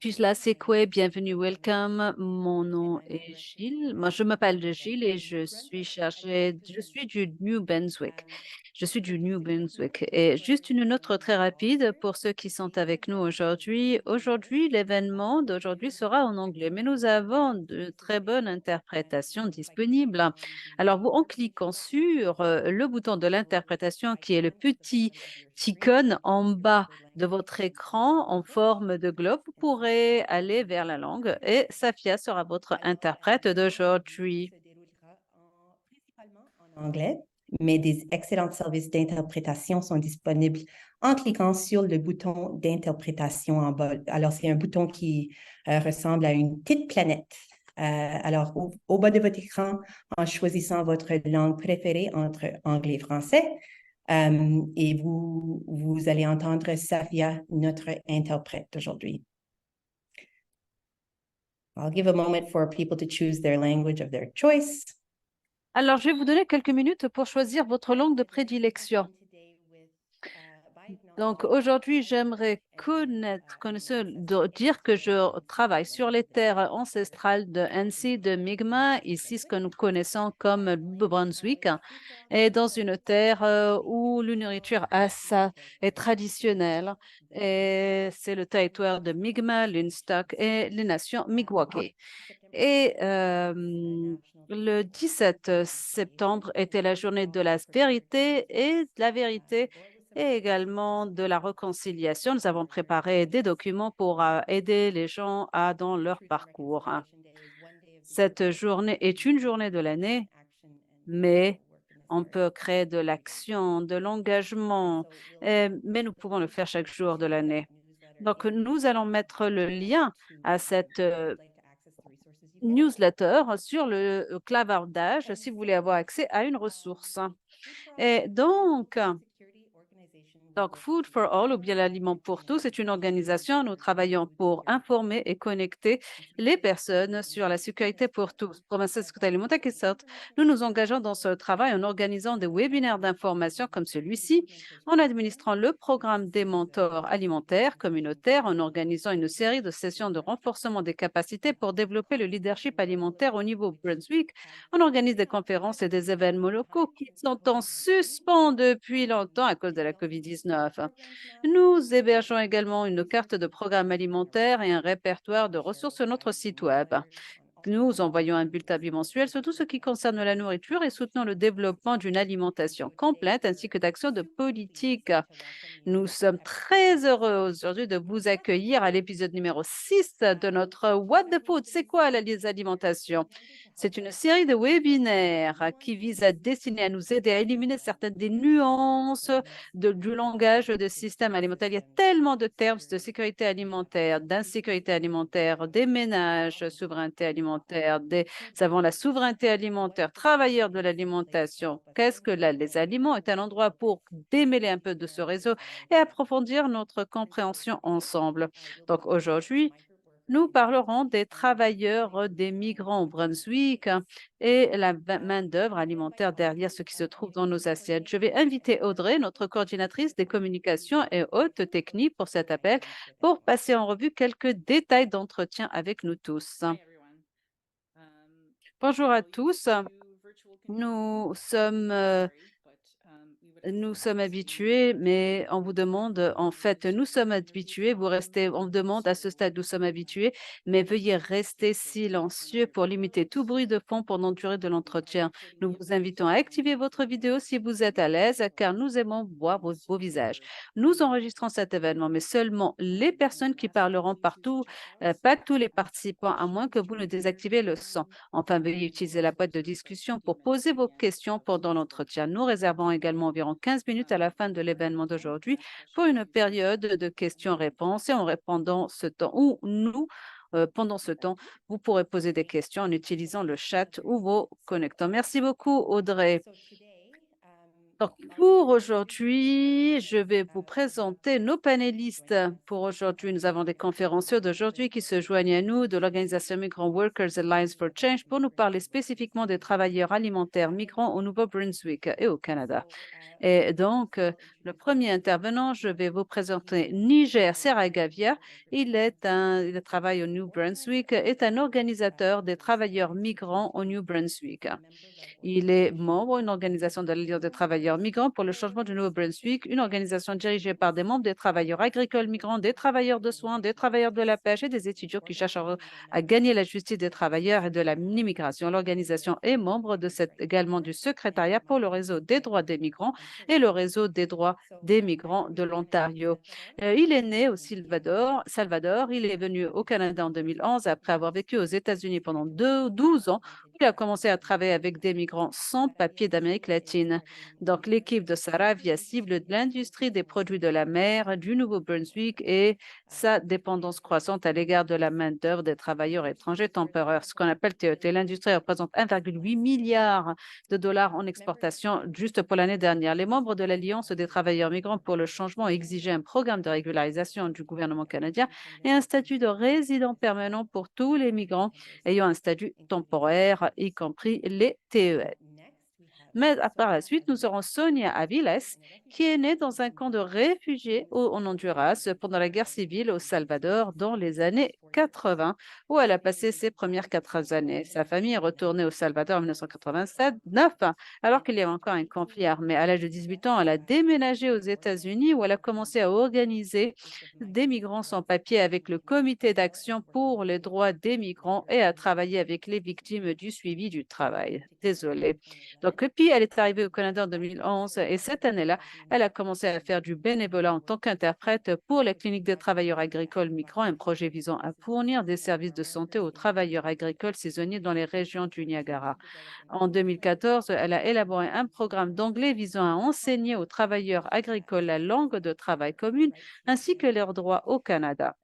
Gisela Sekwe, bienvenue, welcome. Mon nom est Gilles. Moi, je m'appelle Gilles et je suis du New Brunswick. Je suis du New Brunswick. Et juste une note très rapide pour ceux qui sont avec nous aujourd'hui. Aujourd'hui, l'événement d'aujourd'hui sera en anglais, mais nous avons de très bonnes interprétations disponibles. Alors, en cliquant sur le bouton de l'interprétation qui est le petit icône en bas de votre écran en forme de globe, vous pourrez aller vers la langue et Safia sera votre interprète d'aujourd'hui. Principalement en anglais, mais des excellents services d'interprétation sont disponibles en cliquant sur le bouton d'interprétation en bas. Alors, c'est un bouton qui ressemble à une petite planète. Alors, au bas de votre écran, en choisissant votre langue préférée entre anglais et français, et vous allez entendre Safia, notre interprète aujourd'hui. I'll give a moment for people to choose their language of their choice. Alors, je vais vous donner quelques minutes pour choisir votre langue de prédilection. Donc, aujourd'hui, j'aimerais dire que je travaille sur les terres ancestrales de NC, de Mi'kmaq, ici ce que nous connaissons comme le Nouveau-Brunswick, et dans une terre où la nourriture est traditionnelle. Et c'est le territoire de Mi'kmaq, l'Instock et les nations Mi'kmaq. Et le 17 septembre était la journée de la vérité et de la vérité et également de la réconciliation. Nous avons préparé des documents pour aider les gens dans leur parcours. Cette journée est une journée de l'année, mais on peut créer de l'action, de l'engagement, mais nous pouvons le faire chaque jour de l'année. Donc, nous allons mettre le lien à cette newsletter sur le clavardage si vous voulez avoir accès à une ressource. Et donc, Food for All, ou bien l'aliment pour tous, c'est une organisation. Nous travaillons pour informer et connecter les personnes sur la sécurité pour tous. Pour la sécurité alimentaire qui sortent, nous nous engageons dans ce travail en organisant des webinaires d'information comme celui-ci, en administrant le programme des mentors alimentaires communautaires, en organisant une série de sessions de renforcement des capacités pour développer le leadership alimentaire au niveau Brunswick. On organise des conférences et des événements locaux qui sont en suspens depuis longtemps à cause de la COVID-19. Nous hébergeons également une carte de programme alimentaire et un répertoire de ressources sur notre site Web. Nous envoyons un bulletin bimensuel sur tout ce qui concerne la nourriture et soutenons le développement d'une alimentation complète ainsi que d'actions de politique. Nous sommes très heureux aujourd'hui de vous accueillir à l'épisode numéro 6 de notre What the Food? C'est quoi les alimentations? C'est une série de webinaires qui vise à dessiner, à nous aider à éliminer certaines des nuances du langage de système alimentaire. Il y a tellement de termes de sécurité alimentaire, d'insécurité alimentaire, des ménages, souveraineté alimentaire, nous avons la souveraineté alimentaire, travailleurs de l'alimentation. Qu'est-ce que les aliments est un endroit pour démêler un peu de ce réseau et approfondir notre compréhension ensemble. Donc aujourd'hui, nous parlerons des travailleurs, des migrants au Brunswick et la main-d'œuvre alimentaire derrière ce qui se trouve dans nos assiettes. Je vais inviter Audrey, notre coordinatrice des communications et haute technique pour cet appel, pour passer en revue quelques détails d'entretien avec nous tous. Bonjour à tous. Nous sommes nous sommes habitués, mais on vous demande, en fait, nous sommes habitués, vous restez, on vous demande à ce stade, nous sommes habitués, mais veuillez rester silencieux pour limiter tout bruit de fond pendant la durée de l'entretien. Nous vous invitons à activer votre vidéo si vous êtes à l'aise, car nous aimons voir vos visages. Nous enregistrons cet événement, mais seulement les personnes qui parleront partout, pas tous les participants, à moins que vous ne désactivez le son. Enfin, veuillez utiliser la boîte de discussion pour poser vos questions pendant l'entretien. Nous réservons également environ 15 minutes à la fin de l'événement d'aujourd'hui pour une période de questions-réponses et en répondant ce temps, ou nous, pendant ce temps, vous pourrez poser des questions en utilisant le chat ou vos connecteurs. Merci beaucoup, Audrey. Donc, pour aujourd'hui, je vais vous présenter nos panélistes. Pour aujourd'hui, nous avons des conférenciers d'aujourd'hui qui se joignent à nous de l'organisation Migrant Workers Alliance for Change pour nous parler spécifiquement des travailleurs alimentaires migrants au Nouveau-Brunswick et au Canada. Et donc, le premier intervenant, je vais vous présenter Niger Seragavia. Il travaille au New Brunswick, est un organisateur des travailleurs migrants au New Brunswick. Il est membre d'une organisation de l'Alliance des travailleurs migrants pour le changement du Nouveau-Brunswick, une organisation dirigée par des membres des travailleurs agricoles migrants, des travailleurs de soins, des travailleurs de la pêche et des étudiants qui cherchent à gagner la justice des travailleurs et de l'immigration. L'organisation est membre également du secrétariat pour le réseau des droits des migrants et le réseau des droits des migrants de l'Ontario. Il est né au Salvador. Il est venu au Canada en 2011 après avoir vécu aux États-Unis pendant 12 ans. Il a commencé à travailler avec des migrants sans papier d'Amérique latine. Donc, l'équipe de Saravia cible de l'industrie des produits de la mer du Nouveau-Brunswick et sa dépendance croissante à l'égard de la main-d'œuvre des travailleurs étrangers temporaires, ce qu'on appelle TET. L'industrie représente 1,8 milliard de dollars en exportation juste pour l'année dernière. Les membres de l'Alliance des travailleurs migrants pour le changement ont exigé un programme de régularisation du gouvernement canadien et un statut de résident permanent pour tous les migrants ayant un statut temporaire, y compris les TES. Mais par la suite, nous aurons Sonia Aviles, qui est née dans un camp de réfugiés en Honduras pendant la guerre civile au Salvador dans les années 80, où elle a passé ses premières 4 années. Sa famille est retournée au Salvador en 1987-9, alors qu'il y avait encore un conflit armé. À l'âge de 18 ans, elle a déménagé aux États-Unis, où elle a commencé à organiser des migrants sans papier avec le Comité d'action pour les droits des migrants et à travailler avec les victimes du suivi du travail. Désolée. Donc, puis, elle est arrivée au Canada en 2011 et cette année-là, elle a commencé à faire du bénévolat en tant qu'interprète pour la clinique des travailleurs agricoles migrants, un projet visant à fournir des services de santé aux travailleurs agricoles saisonniers dans les régions du Niagara. En 2014, elle a élaboré un programme d'anglais visant à enseigner aux travailleurs agricoles la langue de travail commune ainsi que leurs droits au Canada.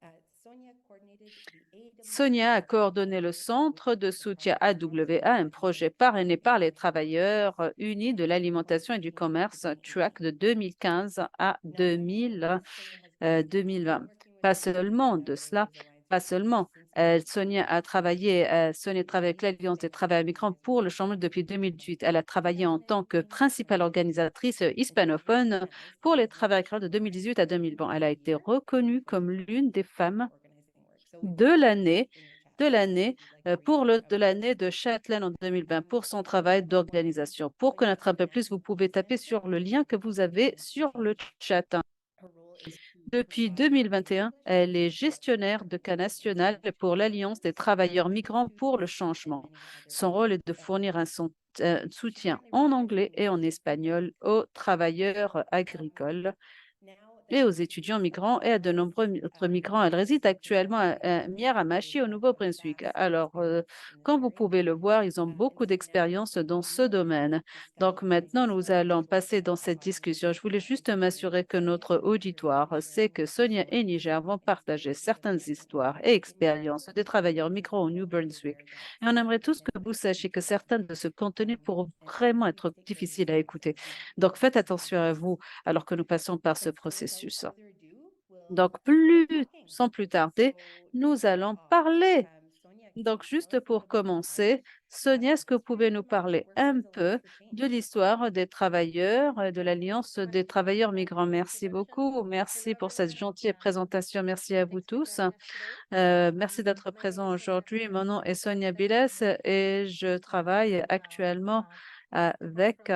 Sonia a coordonné le Centre de soutien AWA, un projet parrainé par les travailleurs unis de l'alimentation et du commerce, TRAC, de 2015 à 2020. Pas seulement de cela, pas seulement. Sonia travaille avec l'Alliance des travailleurs migrants pour le changement depuis 2018. Elle a travaillé en tant que principale organisatrice hispanophone pour les travailleurs de 2018 à 2020. Elle a été reconnue comme l'une des femmes de l'année de l'année de Chatelaine en 2020 pour son travail d'organisation. Pour connaître un peu plus, vous pouvez taper sur le lien que vous avez sur le chat. Depuis 2021, elle est gestionnaire de cas national pour l'Alliance des travailleurs migrants pour le changement. Son rôle est de fournir un soutien en anglais et en espagnol aux travailleurs agricoles et aux étudiants migrants et à de nombreux autres migrants. Elle réside actuellement à Miramichi, au Nouveau-Brunswick. Alors, comme vous pouvez le voir, ils ont beaucoup d'expérience dans ce domaine. Donc, maintenant, nous allons passer dans cette discussion. Je voulais juste m'assurer que notre auditoire sait que Sonia et Niger vont partager certaines histoires et expériences des travailleurs migrants au New Brunswick. Et on aimerait tous que vous sachiez que certains de ce contenu pourront vraiment être difficiles à écouter. Donc, faites attention à vous alors que nous passons par ce processus. Donc, sans plus tarder, nous allons parler. Donc, juste pour commencer, Sonia, est-ce que vous pouvez nous parler un peu de l'histoire des travailleurs, de l'Alliance des travailleurs migrants? Merci beaucoup. Merci pour cette gentille présentation. Merci à vous tous. Merci d'être présents aujourd'hui. Mon nom est Sonia Biles et je travaille actuellement avec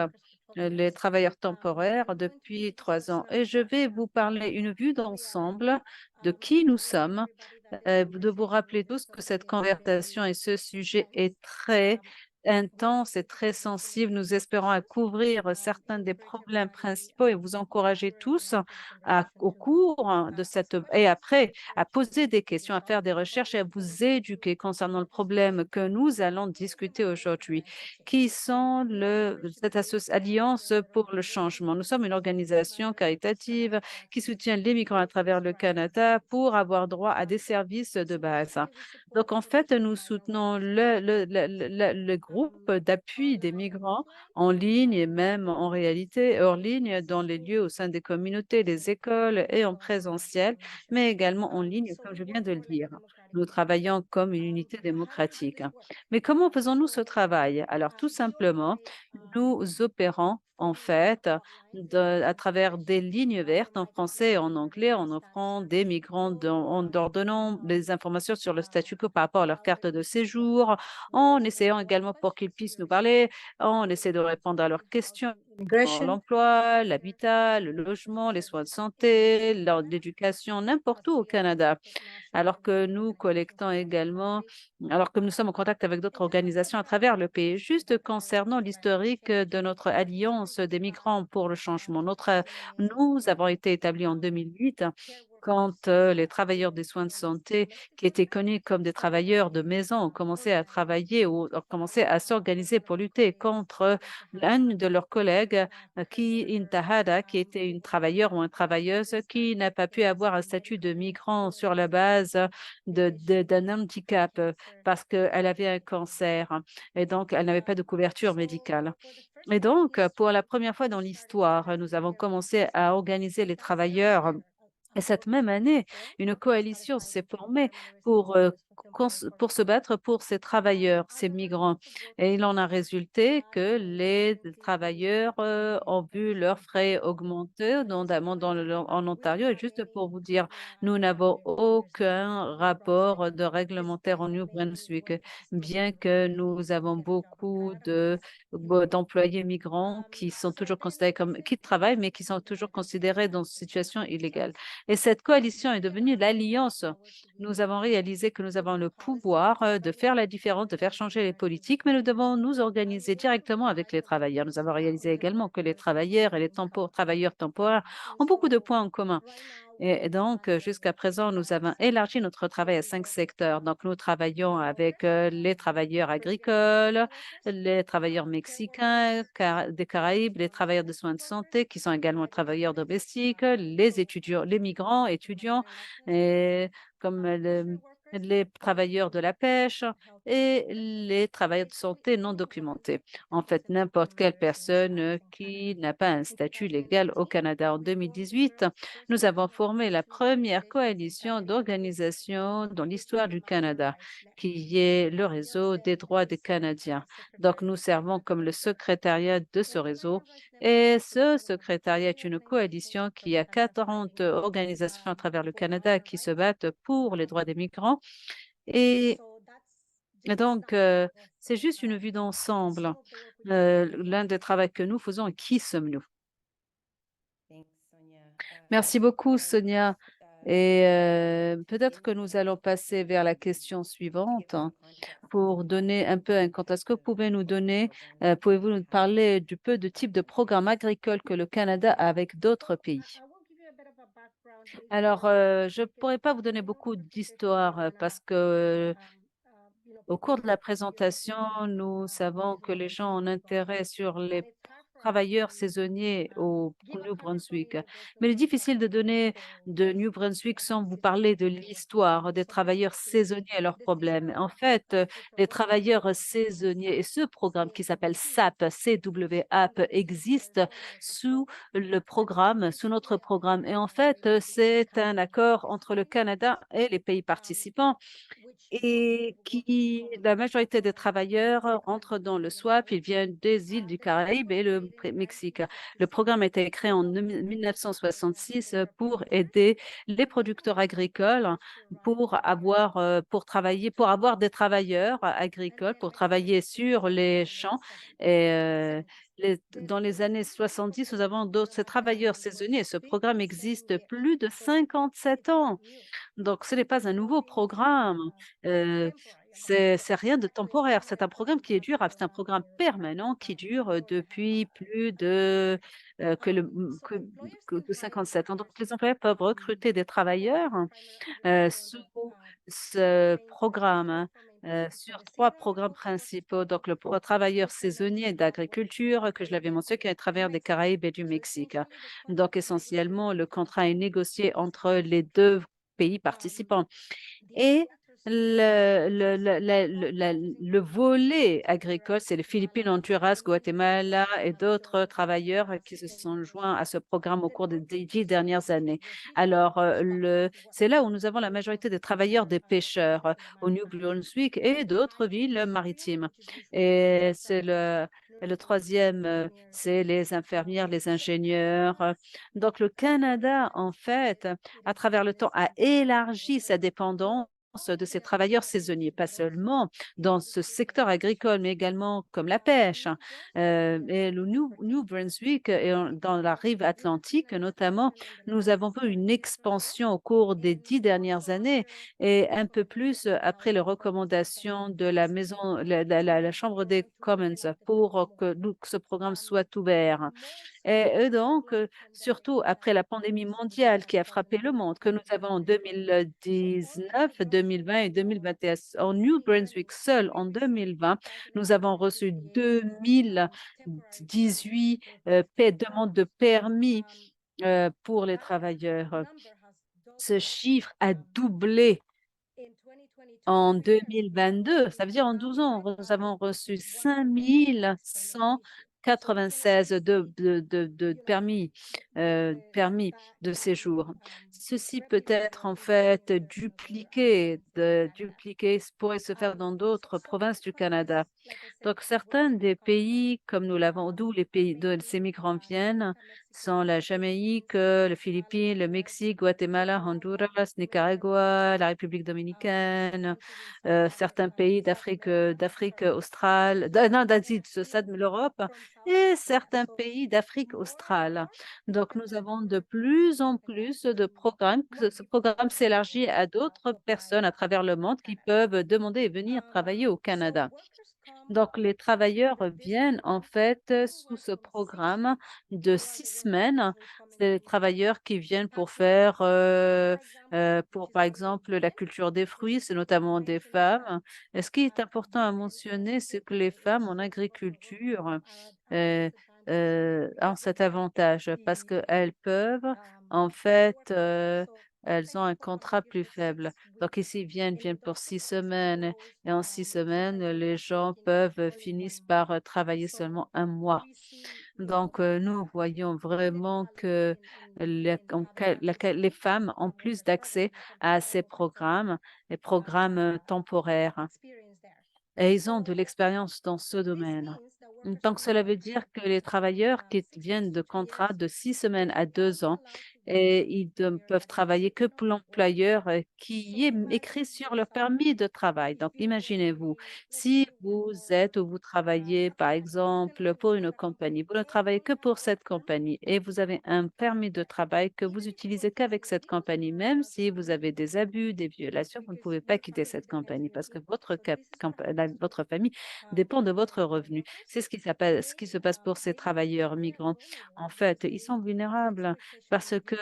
les travailleurs temporaires depuis 3 ans. Et je vais vous parler une vue d'ensemble de qui nous sommes, de vous rappeler tous que cette conversation et ce sujet est très intense et très sensible. Nous espérons à couvrir certains des problèmes principaux et vous encourager tous au cours de cette et après à poser des questions, à faire des recherches et à vous éduquer concernant le problème que nous allons discuter aujourd'hui, qui sont cette alliance pour le changement. Nous sommes une organisation caritative qui soutient les migrants à travers le Canada pour avoir droit à des services de base. Donc, en fait, nous soutenons le groupe groupes d'appui des migrants en ligne et même en réalité hors ligne dans les lieux au sein des communautés, des écoles et en présentiel, mais également en ligne, comme je viens de le dire. Nous travaillons comme une unité démocratique. Mais comment faisons-nous ce travail? Alors, tout simplement, nous opérons en fait à travers des lignes vertes en français et en anglais en offrant des migrants, en leur donnant des informations sur le statut quo par rapport à leur carte de séjour, en essayant également pour qu'ils puissent nous parler, on essaie de répondre à leurs questions pour Immigration. l'emploi, l'habitat, le logement, les soins de santé, l'éducation, n'importe où au Canada. Alors que nous collectons également, alors que nous sommes en contact avec d'autres organisations à travers le pays. Juste concernant l'historique de notre alliance des migrants pour le changement, nous avons été établis en 2008 quand les travailleurs des soins de santé, qui étaient connus comme des travailleurs de maison, ont commencé à travailler ou ont commencé à s'organiser pour lutter contre l'un de leurs collègues, Intahada, qui était une travailleuse ou une travailleuse qui n'a pas pu avoir un statut de migrant sur la base d'un handicap parce qu'elle avait un cancer et donc elle n'avait pas de couverture médicale. Et donc, pour la première fois dans l'histoire, nous avons commencé à organiser les travailleurs et cette même année, une coalition s'est formée pour, pour se battre pour ces travailleurs, ces migrants. Et il en a résulté que les travailleurs ont vu leurs frais augmenter, notamment en Ontario. Et juste pour vous dire, nous n'avons aucun rapport de réglementaire en New Brunswick, bien que nous avons beaucoup d'employés migrants qui sont toujours considérés comme, qui travaillent, mais qui sont toujours considérés dans une situation illégale. Et cette coalition est devenue l'alliance. Nous avons réalisé que nous avons le pouvoir de faire la différence, de faire changer les politiques, mais nous devons nous organiser directement avec les travailleurs. Nous avons réalisé également que les travailleurs et les travailleurs temporaires ont beaucoup de points en commun. Et donc, jusqu'à présent, nous avons élargi notre travail à 5 secteurs. Donc, nous travaillons avec les travailleurs agricoles, les travailleurs mexicains, des Caraïbes, les travailleurs de soins de santé, qui sont également travailleurs domestiques, les étudiants, les migrants, étudiants, et comme les travailleurs de la pêche et les travailleurs de santé non documentés. En fait, n'importe quelle personne qui n'a pas un statut légal au Canada. En 2018, nous avons formé la première coalition d'organisations dans l'histoire du Canada, qui est le réseau des droits des Canadiens. Donc, nous servons comme le secrétariat de ce réseau et ce secrétariat est une coalition qui a 40 organisations à travers le Canada qui se battent pour les droits des migrants. Et donc, c'est juste une vue d'ensemble, l'un des travaux que nous faisons et qui sommes-nous? Thanks, Sonia. Merci beaucoup, And Sonia. Et peut-être que nous allons passer vers la question to give suivante some context pour donner un peu un contexte. Est-ce que vous pouvez nous donner, pouvez-vous nous um, parler du peu de type de programme agricole que le Canada a avec d'autres pays? Alors, je ne pourrais pas vous donner beaucoup d'histoire parce que au cours de la présentation, nous savons que les gens ont intérêt sur les travailleurs saisonniers au New Brunswick. Mais il est difficile de donner de New Brunswick sans vous parler de l'histoire des travailleurs saisonniers et leurs problèmes. En fait, les travailleurs saisonniers et ce programme qui s'appelle SAP, CWAP, existe sous le programme, sous notre programme. Et en fait, c'est un accord entre le Canada et les pays participants et qui, la majorité des travailleurs rentrent dans le swap, ils viennent des îles du Caraïbe et le Mexique. Le programme a été créé en 1966 pour aider les producteurs agricoles pour travailler, pour avoir des travailleurs agricoles, pour travailler sur les champs. Et dans les années 70, nous avons d'autres ces travailleurs saisonniers. Ce programme existe plus de 57 ans. Donc, ce n'est pas un nouveau programme. Heu, c'est rien de temporaire. C'est un programme qui est durable. C'est un programme permanent qui dure, depuis plus de, que le mmh, que de 57 ans. Donc, les employeurs peuvent recruter des travailleurs, sous ce programme, hein, sur 3 programmes principaux. Donc, le travailleur saisonnier d'agriculture que je l'avais mentionné, qui est à travers des Caraïbes et du Mexique. Donc, essentiellement, le contrat est négocié entre les 2 pays participants et le volet agricole, c'est les Philippines, Honduras, Guatemala et d'autres travailleurs qui se sont joints à ce programme au cours des 10 dernières années. Alors, c'est là où nous avons la majorité des travailleurs, des pêcheurs, au New Brunswick et d'autres villes maritimes. Et c'est le troisième, c'est les infirmières, les ingénieurs. Donc, le Canada, en fait, à travers le temps, a élargi sa dépendance de ces travailleurs saisonniers, pas seulement dans ce secteur agricole, mais également comme la pêche, hein. Et le New Brunswick, et dans la rive atlantique notamment, nous avons vu une expansion au cours des 10 dernières années et un peu plus après les recommandations de la maison, la Chambre des Commons pour que ce programme soit ouvert. Et donc, surtout après la pandémie mondiale qui a frappé le monde, que nous avons en 2019, 2020 et 2021. En New Brunswick seul, en 2020, nous avons reçu 2018 demandes de permis pour les travailleurs. Ce chiffre a doublé en 2022. Ça veut dire en 12 ans, nous avons reçu 5196 de permis de séjour. Ceci peut être en fait dupliqué, pourrait se faire dans d'autres provinces du Canada. Donc, certains des pays, comme nous l'avons, d'où les pays de ces migrants viennent, sont la Jamaïque, les Philippines, le Mexique, Guatemala, Honduras, Nicaragua, la République dominicaine, certains pays d'Afrique australe, non, d'Asie, ça de l'Europe, et certains pays d'Afrique australe. Donc, nous avons de plus en plus de programmes. Ce programme s'élargit à d'autres personnes à travers le monde qui peuvent demander et venir travailler au Canada. Donc, les travailleurs viennent en fait sous ce programme de 6 semaines. C'est les travailleurs qui viennent pour faire, pour par exemple, la culture des fruits, c'est notamment des femmes. Et ce qui est important à mentionner, c'est que les femmes en agriculture euh, ont cet avantage parce qu'elles peuvent, en fait, elles ont un contrat plus faible. Donc, ici, viennent pour 6 semaines et en 6 semaines, les gens finissent par travailler seulement un mois. Donc, nous voyons vraiment que les femmes ont plus d'accès à ces programmes, les programmes temporaires, et ils ont de l'expérience dans ce domaine. Donc, cela veut dire que les travailleurs qui viennent de contrats de 6 semaines à 2 ans, et ils ne peuvent travailler que pour l'employeur qui est écrit sur leur permis de travail. Donc, imaginez-vous, si vous êtes ou vous travaillez, par exemple, pour une compagnie, vous ne travaillez que pour cette compagnie et vous avez un permis de travail que vous utilisez qu'avec cette compagnie, même si vous avez des abus, des violations, vous ne pouvez pas quitter cette compagnie parce que votre famille dépend de votre revenu. C'est ce qui se passe pour ces travailleurs migrants. En fait, ils sont vulnérables parce que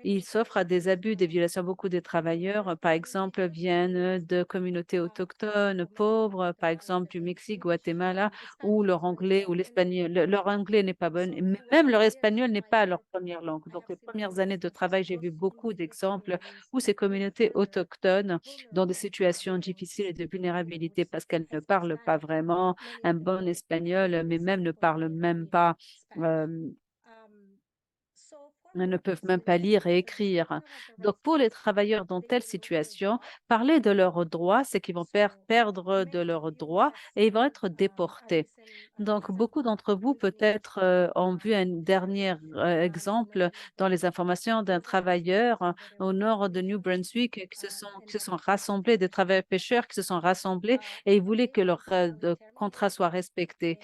ils s'offrent à des abus, des violations. Beaucoup des travailleurs, par exemple, viennent de communautés autochtones pauvres, par exemple du Mexique, Guatemala, où leur anglais ou l'espagnol, leur anglais n'est pas bon, et même leur espagnol n'est pas leur première langue. Donc, les premières années de travail, j'ai vu beaucoup d'exemples où ces communautés autochtones, dans des situations difficiles et de vulnérabilité, parce qu'elles ne parlent pas vraiment un bon espagnol, mais même ne parlent même pas euh, ne peuvent même pas lire et écrire. Donc, pour les travailleurs dans telle situation, parler de leurs droits, c'est qu'ils vont perdre de leurs droits et ils vont être déportés. Donc, beaucoup d'entre vous peut-être ont vu un dernier exemple dans les informations d'un travailleur au nord de New Brunswick qui se sont rassemblés, des travailleurs pêcheurs qui se sont rassemblés et ils voulaient que leur contrat soit respecté.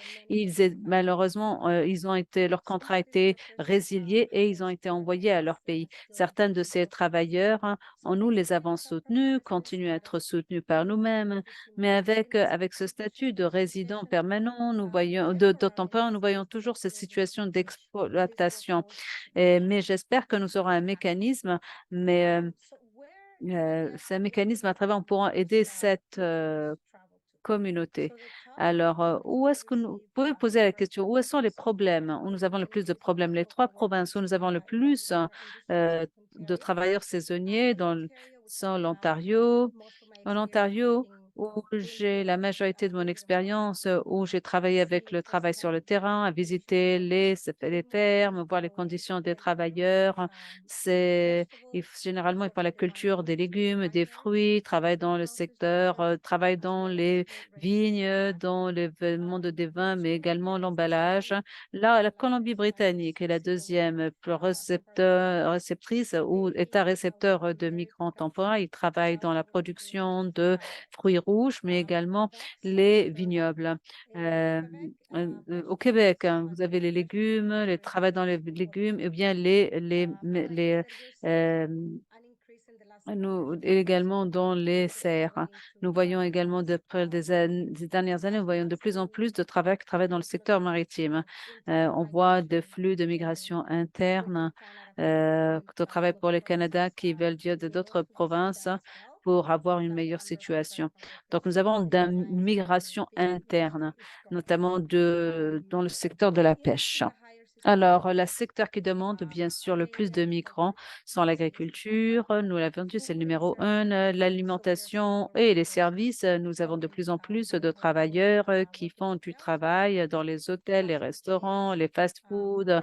Malheureusement, leur contrat a été résilié et ils ont été envoyés à leur pays. Certains de ces travailleurs, nous les avons soutenus, continuent à être soutenus par nous-mêmes, mais avec ce statut de résident permanent, de temporaire, nous voyons toujours cette situation d'exploitation. Mais j'espère que nous aurons un mécanisme, mais c'est un mécanisme à travers on pourra aider cette communauté. Alors, où est-ce que vous pouvez poser la question, où sont les problèmes? Où nous avons le plus de problèmes? Les trois provinces où nous avons le plus de travailleurs saisonniers sont l'Ontario, En Ontario, où j'ai la majorité de mon expérience, où j'ai travaillé avec le travail sur le terrain, à visiter les fermes, voir les conditions des travailleurs. Généralement, ils font la culture des légumes, des fruits, travaillent dans le secteur, travaillent dans les vignes, dans le monde des vins, mais également l'emballage. Là, la Colombie-Britannique est la deuxième plus réceptrice ou État récepteur de migrants temporaires. Ils travaillent dans la production de fruits rouges, mais également les vignobles. Euh, Au Québec, hein, vous avez les légumes, les travail dans les légumes, et bien euh, nous, et également dans les serres, hein. Nous voyons également, depuis des dernières années, nous voyons de plus en plus de travailleurs qui travaillent dans le secteur maritime. On voit des flux de migration interne, de travail pour le Canada qui veulent dire d'autres provinces pour avoir une meilleure situation. Donc, nous avons une migration interne, notamment dans le secteur de la pêche. Alors, le secteur qui demande bien sûr le plus de migrants sont l'agriculture, nous l'avons dit, c'est le numéro un, l'alimentation et les services. Nous avons de plus en plus de travailleurs qui font du travail dans les hôtels, les restaurants, les fast-foods.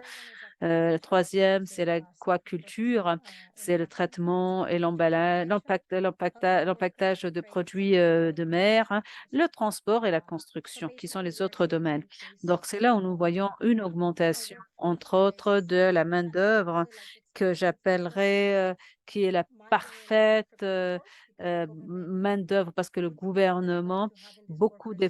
Le troisième, c'est l'aquaculture, c'est le traitement et l'empaquetage de produits de mer, hein, le transport et la construction, qui sont les autres domaines. Donc, c'est là où nous voyons une augmentation, entre autres, de la main-d'œuvre que j'appellerais, qui est la parfaite main-d'œuvre, parce que le gouvernement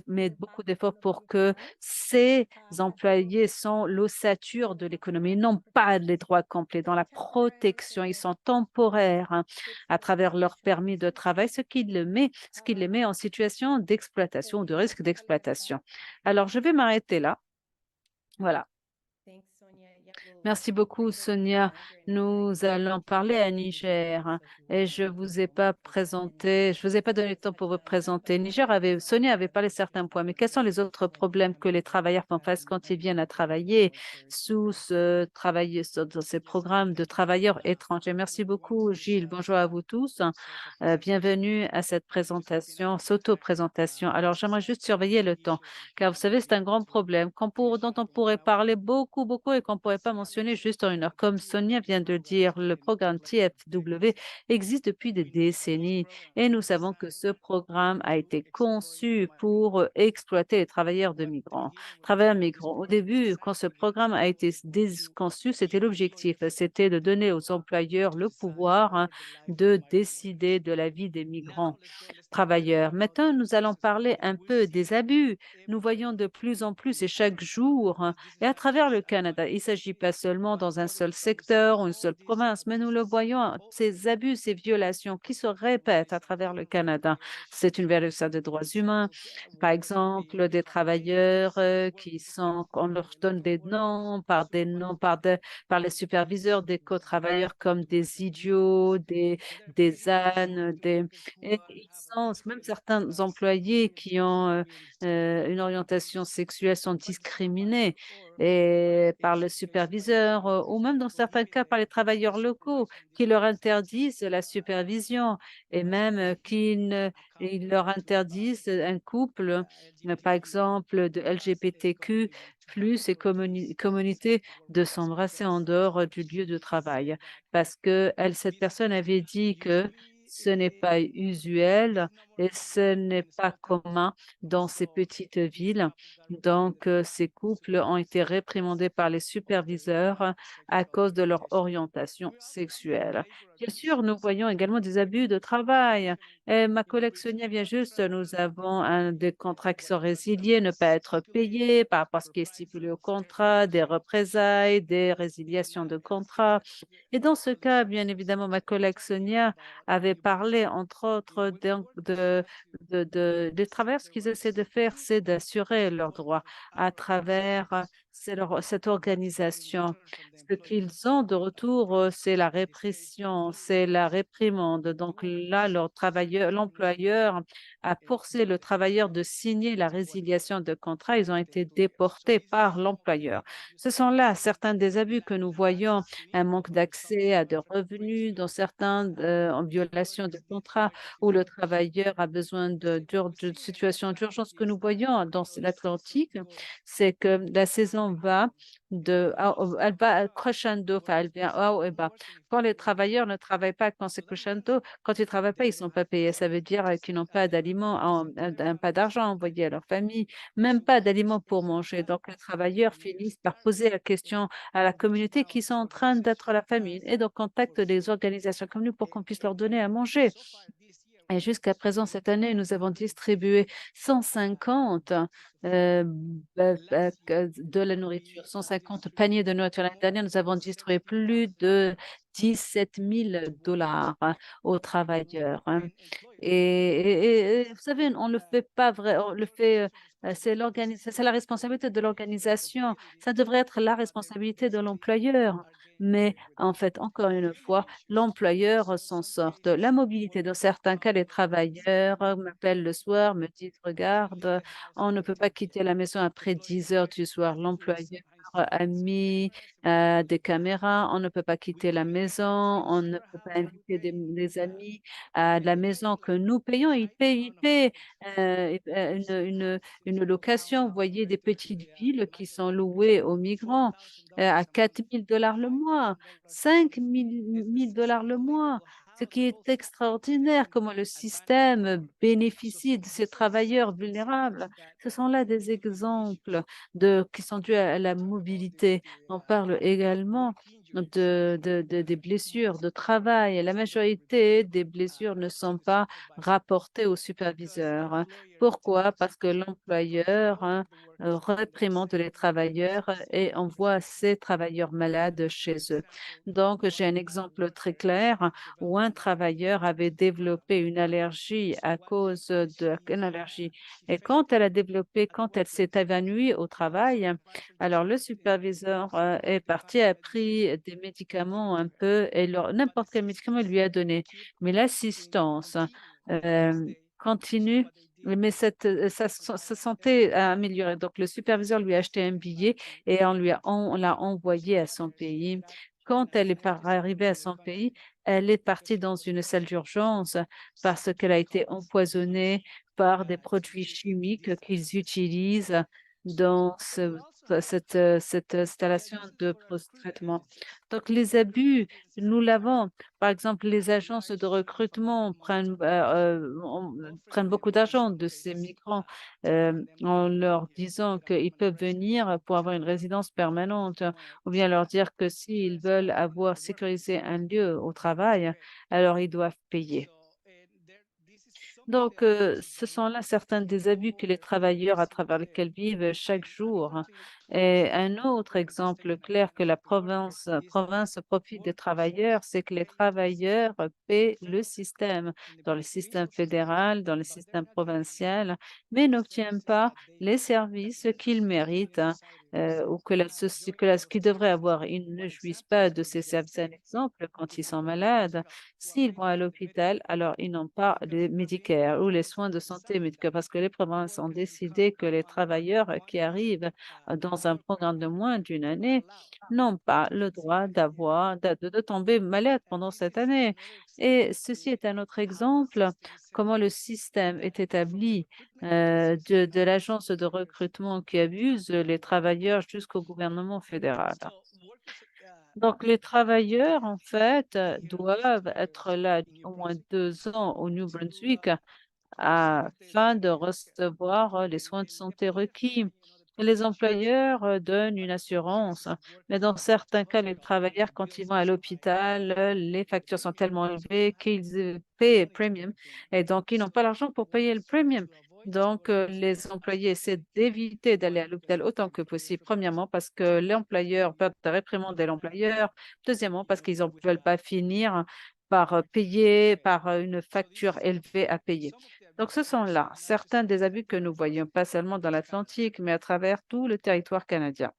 met beaucoup d'efforts pour que ces employés sont l'ossature de l'économie, ils n'ont pas les droits complets dans la protection, ils sont temporaires, hein, à travers leur permis de travail, ce qui les met en situation d'exploitation ou de risque d'exploitation. Alors, je vais m'arrêter là. Voilà. Merci beaucoup, Sonia. Nous allons parler à Niger, hein, et je vous ai pas donné le temps pour vous présenter. Sonia avait parlé de certains points, mais quels sont les autres problèmes que les travailleurs font face quand ils viennent à travailler dans ces programmes de travailleurs étrangers? Merci beaucoup, Gilles. Bonjour à vous tous. Bienvenue à cette présentation, s'auto-présentation. Alors, j'aimerais juste surveiller le temps, car vous savez, c'est un grand problème dont on pourrait parler beaucoup, beaucoup et qu'on ne pourrait pas mentionner juste en une heure. Comme Sonia vient de le dire, le programme TFW existe depuis des décennies et nous savons que ce programme a été conçu pour exploiter les travailleurs migrants. Au début, quand ce programme a été conçu, c'était l'objectif, c'était de donner aux employeurs le pouvoir, hein, de décider de la vie des migrants travailleurs. Maintenant, nous allons parler un peu des abus. Nous voyons de plus en plus et chaque jour, hein, et à travers le Canada. Il ne s'agit pas seulement dans un seul secteur ou une seule province, mais nous le voyons, hein, ces abus, ces violations qui se répètent à travers le Canada. C'est une violation des droits humains. Par exemple, des travailleurs on leur donne des noms par les superviseurs, des co-travailleurs comme des idiots, des ânes, et ils sont, même certains employés qui ont une orientation sexuelle sont discriminés par le superviseur ou même dans certains cas par les travailleurs locaux qui leur interdisent la supervision et même ils leur interdisent un couple, par exemple de LGBTQ plus et communauté de s'embrasser en dehors du lieu de travail parce que cette personne avait dit que ce n'est pas usuel et ce n'est pas commun dans ces petites villes. Donc, ces couples ont été réprimandés par les superviseurs à cause de leur orientation sexuelle. Bien sûr, nous voyons également des abus de travail. Et ma collègue Sonia vient juste, nous avons des contrats qui sont résiliés, ne pas être payés par rapport à ce qui est stipulé au contrat, des représailles, des résiliations de contrats. Et dans ce cas, bien évidemment, ma collègue Sonia avait parlé, entre autres, des travailleurs. Ce qu'ils essaient de faire, c'est d'assurer leurs droits à travers cette organisation. Ce qu'ils ont de retour, c'est la répression, c'est la réprimande. Donc là, l'employeur a forcé le travailleur de signer la résiliation de contrat. Ils ont été déportés par l'employeur. Ce sont là certains des abus que nous voyons, un manque d'accès à des revenus dans certains, en violation de contrat, où le travailleur a besoin de situations d'urgence que nous voyons dans l'Atlantique, c'est que la saison va elle va crescendo, enfin, elle vient haut et bas. Quand les travailleurs ne travaillent pas, quand c'est crescendo, quand ils ne travaillent pas, ils ne sont pas payés. Ça veut dire qu'ils n'ont pas d'aliments, pas d'argent envoyé à leur famille, même pas d'aliments pour manger. Donc, les travailleurs finissent par poser la question à la communauté qui sont en train d'être la famine et donc contactent des organisations comme nous pour qu'on puisse leur donner à manger. Et jusqu'à présent, cette année, nous avons distribué 150 de la nourriture, 150 paniers de nourriture. L'année dernière, nous avons distribué plus de 17 000 $ aux travailleurs, hein. Et vous savez, on ne le fait pas vrai, on le fait, c'est la responsabilité de l'organisation. Ça devrait être la responsabilité de l'employeur. Mais en fait, encore une fois, l'employeur s'en sort. La mobilité, dans certains cas, les travailleurs m'appellent le soir, me disent, regarde, on ne peut pas quitter la maison après 10 heures du soir. L'employeur a mis des caméras, on ne peut pas quitter la maison, on ne peut pas inviter des amis à la maison que nous payons. Ils paient une location. Vous voyez des petites villes qui sont louées aux migrants à 4 000 $ le mois, 5 000 $ le mois, ce qui est extraordinaire, comment le système bénéficie de ces travailleurs vulnérables. Ce sont là des exemples qui sont dus à la mobilité. On parle également des blessures de travail. La majorité des blessures ne sont pas rapportées au superviseur, hein. Pourquoi? Parce que l'employeur, hein, réprimande les travailleurs et envoie ces travailleurs malades chez eux. Donc, j'ai un exemple très clair où un travailleur avait développé une allergie à cause une allergie. Et quand elle s'est évanouie au travail, alors le superviseur est parti, a pris des médicaments un peu et n'importe quel médicament il lui a donné. Mais l'assistance continue, mais sa santé a amélioré. Donc, le superviseur lui a acheté un billet et on l'a envoyé à son pays. Quand elle est arrivée à son pays, elle est partie dans une salle d'urgence parce qu'elle a été empoisonnée par des produits chimiques qu'ils utilisent dans cette installation de post-traitement. Donc, les abus, nous l'avons. Par exemple, les agences de recrutement prennent beaucoup d'argent de ces migrants en leur disant qu'ils peuvent venir pour avoir une résidence permanente ou bien leur dire que s'ils veulent avoir sécurisé un lieu au travail, alors ils doivent payer. Donc, ce sont là certains des abus que les travailleurs à travers lesquels vivent chaque jour, hein. Et un autre exemple clair que la province profite des travailleurs, c'est que les travailleurs paient le système, dans le système fédéral, dans le système provincial, mais n'obtiennent pas les services qu'ils méritent, hein, ou qui devraient avoir. Ils ne jouissent pas de ces services. Un exemple, quand ils sont malades, s'ils vont à l'hôpital, alors ils n'ont pas de Medicare ou les soins de santé médicaux parce que les provinces ont décidé que les travailleurs qui arrivent dans un programme de moins d'une année n'ont pas le droit de tomber malade pendant cette année. Et ceci est un autre exemple comment le système est établi de l'agence de recrutement qui abuse les travailleurs jusqu'au gouvernement fédéral. Donc, les travailleurs, en fait, doivent être là au moins 2 ans au New Brunswick afin de recevoir les soins de santé requis. Les employeurs donnent une assurance, hein, mais dans certains cas, les travailleurs, quand ils vont à l'hôpital, les factures sont tellement élevées qu'ils paient premium et donc ils n'ont pas l'argent pour payer le premium. Donc, les employés essaient d'éviter d'aller à l'hôpital autant que possible. Premièrement, parce que l'employeur peut réprimander l'employeur. Deuxièmement, parce qu'ils ne veulent pas finir par payer, par une facture élevée à payer. Donc, ce sont là certains des abus que nous voyons, pas seulement dans l'Atlantique, mais à travers tout le territoire canadien.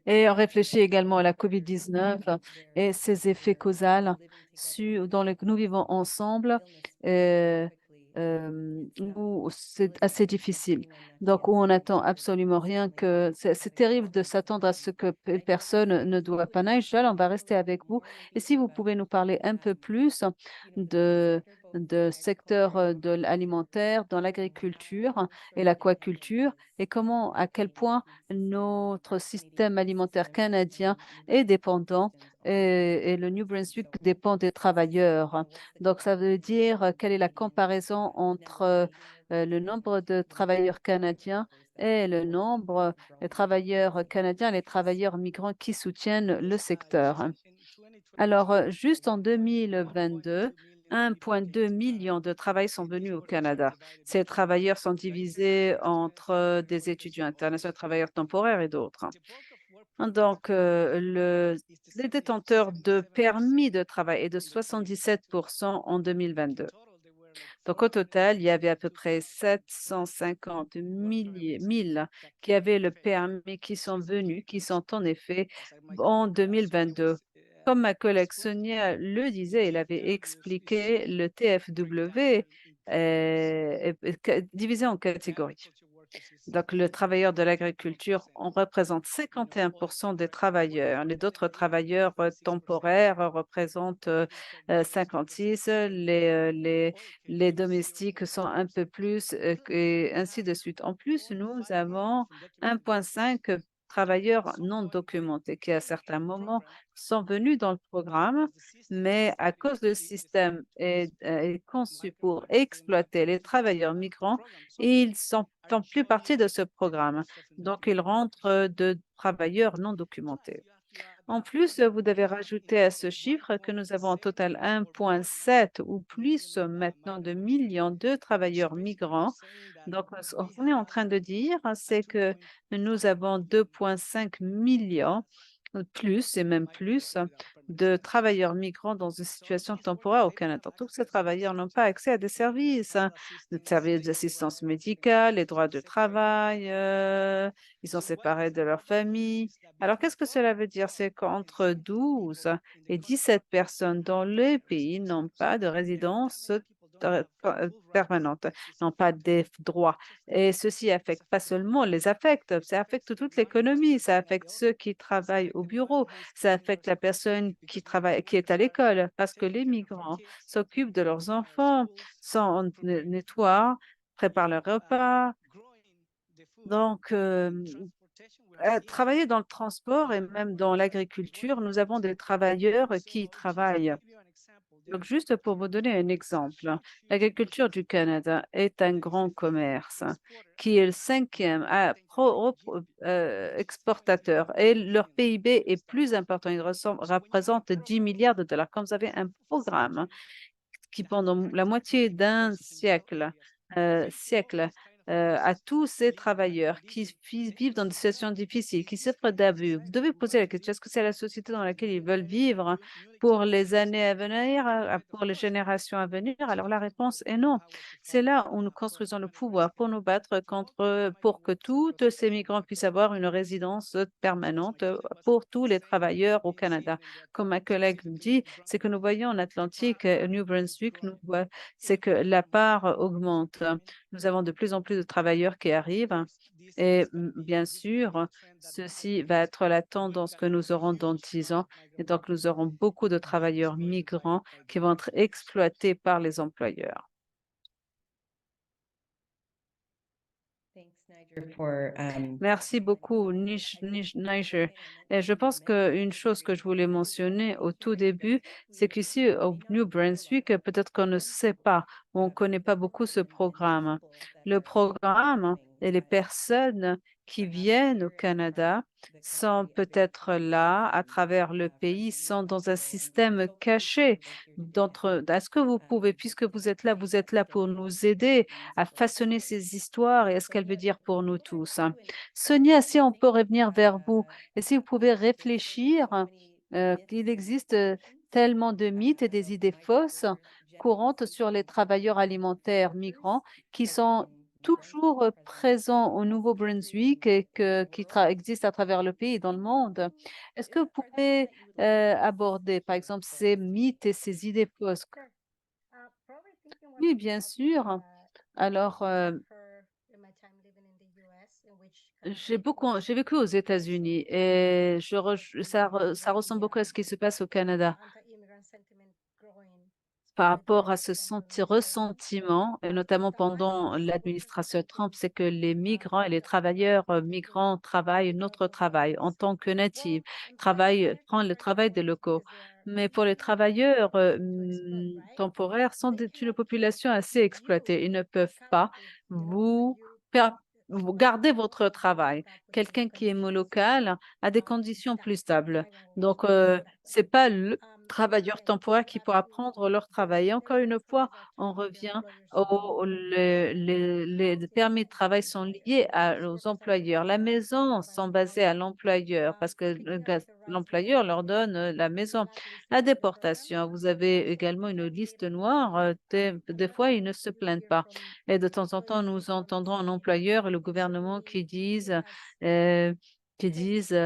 Et on réfléchit également à la COVID-19 et ses effets causaux dans lesquels nous vivons ensemble, euh, où c'est assez difficile. Donc, où on n'attend absolument rien que... C'est terrible de s'attendre à ce que personne ne doit pas. Nigel, on va rester avec vous. Et si vous pouvez nous parler un peu plus de secteur de l'alimentaire, dans l'agriculture et l'aquaculture, et comment, à quel point notre système alimentaire canadien est dépendant et le New Brunswick dépend des travailleurs. Donc, ça veut dire quelle est la comparaison entre le nombre de travailleurs canadiens et le nombre de travailleurs canadiens et les travailleurs migrants qui soutiennent le secteur. Alors, juste en 2022, 1,2 million de travailleurs sont venus au Canada. Ces travailleurs sont divisés entre des étudiants internationaux, travailleurs temporaires et d'autres. Donc, les détenteurs de permis de travail est de 77% en 2022. Donc, au total, il y avait à peu près 750 000 qui avaient le permis qui sont venus, qui sont en effet en 2022. Comme ma collègue Sonia le disait, elle avait expliqué le TFW est divisé en catégories. Donc, le travailleur de l'agriculture, on représente 51% des travailleurs. Les autres travailleurs temporaires représentent 56. Les domestiques sont un peu plus et ainsi de suite. En plus, nous avons 1,5 travailleurs non documentés qui, à certains moments, sont venus dans le programme, mais à cause le système est conçu pour exploiter les travailleurs migrants, ils ne font plus partie de ce programme. Donc, ils rentrent de travailleurs non documentés. En plus, vous devez rajouter à ce chiffre que nous avons en total 1,7 ou plus maintenant de millions de travailleurs migrants. Donc, ce qu'on est en train de dire, c'est que nous avons 2,5 millions plus et même plus de travailleurs migrants dans une situation temporaire au Canada. Tous ces travailleurs n'ont pas accès à des services, des services d'assistance médicale, les droits de travail, ils sont séparés de leur famille. Alors, qu'est-ce que cela veut dire? C'est qu'entre 12 et 17 personnes dans le pays n'ont pas de résidence permanente, n'ont pas des droits. Et ceci affecte pas seulement les affecte, ça affecte toute l'économie, ça affecte ceux qui travaillent au bureau, ça affecte la personne qui travaille, qui est à l'école, parce que les migrants s'occupent de leurs enfants, nettoient, préparent leurs repas. Donc, travailler dans le transport et même dans l'agriculture, nous avons des travailleurs qui y travaillent. Donc, juste pour vous donner un exemple, l'agriculture du Canada est un grand commerce qui est le cinquième exportateur et leur PIB est plus important. Il représente 10 milliards de dollars. Comme vous avez un programme qui pendant la moitié d'un siècle à tous ces travailleurs qui vivent dans des situations difficiles, qui souffrent d'abus. Vous devez poser la question, est-ce que c'est la société dans laquelle ils veulent vivre pour les années à venir, pour les générations à venir? Alors la réponse est non. C'est là où nous construisons le pouvoir pour nous battre pour que tous ces migrants puissent avoir une résidence permanente pour tous les travailleurs au Canada. Comme ma collègue le dit, c'est que nous voyons en Atlantique, au New Brunswick, c'est que la part augmente. Nous avons de plus en plus de travailleurs qui arrivent et bien sûr, ceci va être la tendance que nous aurons dans 10 ans. Et donc, nous aurons beaucoup de travailleurs migrants qui vont être exploités par les employeurs. Merci beaucoup, Niger. Et je pense qu'une chose que je voulais mentionner au tout début, c'est qu'ici, au New Brunswick, peut-être qu'on ne sait pas, on ne connaît pas beaucoup ce programme. Le programme et les personnes qui viennent au Canada sont peut-être là à travers le pays, sont dans un système caché. Est-ce que vous pouvez, puisque vous êtes là pour nous aider à façonner ces histoires et est-ce qu'elle veut dire pour nous tous? Sonia, si on peut revenir vers vous et si vous pouvez réfléchir qu'il existe tellement de mythes et des idées fausses courantes sur les travailleurs alimentaires migrants qui sont toujours présent au Nouveau-Brunswick et existe à travers le pays et dans le monde. Est-ce que vous pouvez aborder, par exemple, ces mythes et ces idées fausses? Oui, bien sûr. Alors, j'ai vécu aux États-Unis et ça ressemble beaucoup à ce qui se passe au Canada. Par rapport à ce ressentiment, et notamment pendant l'administration Trump, c'est que les migrants et les travailleurs migrants travaillent notre travail en tant que natifs, prennent le travail des locaux. Mais pour les travailleurs temporaires, c'est une population assez exploitée. Ils ne peuvent pas vous, per- vous garder votre travail. Quelqu'un qui est local a des conditions plus stables. Donc, c'est pas le travailleurs temporaires qui pourra prendre leur travail. Et encore une fois, on revient les permis de travail sont liés aux employeurs. La maison sont basées à l'employeur parce que l'employeur leur donne la maison. La déportation, vous avez également une liste noire. Des fois, ils ne se plaignent pas. Et de temps en temps, nous entendrons un employeur et le gouvernement euh, qui disent,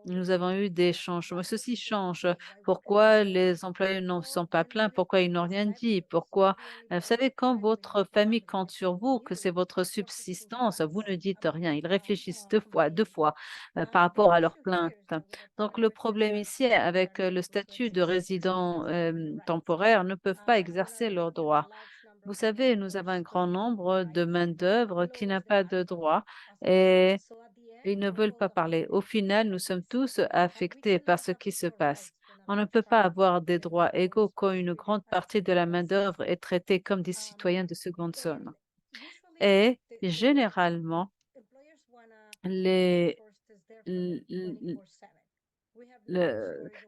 nous avons eu des changements. Ceci change. Pourquoi les employés ne sont pas plaints? Pourquoi ils n'ont rien dit? Pourquoi? Vous savez, quand votre famille compte sur vous, que c'est votre subsistance, vous ne dites rien. Ils réfléchissent deux fois par rapport à leurs plaintes. Donc, le problème ici, avec le statut de résident temporaire, ne peuvent pas exercer leurs droits. Vous savez, nous avons un grand nombre de main-d'œuvre qui n'a pas de droit et ils ne veulent pas parler. Au final, nous sommes tous affectés par ce qui se passe. On ne peut pas avoir des droits égaux quand une grande partie de la main-d'œuvre est traitée comme des citoyens de seconde zone. Et généralement, les,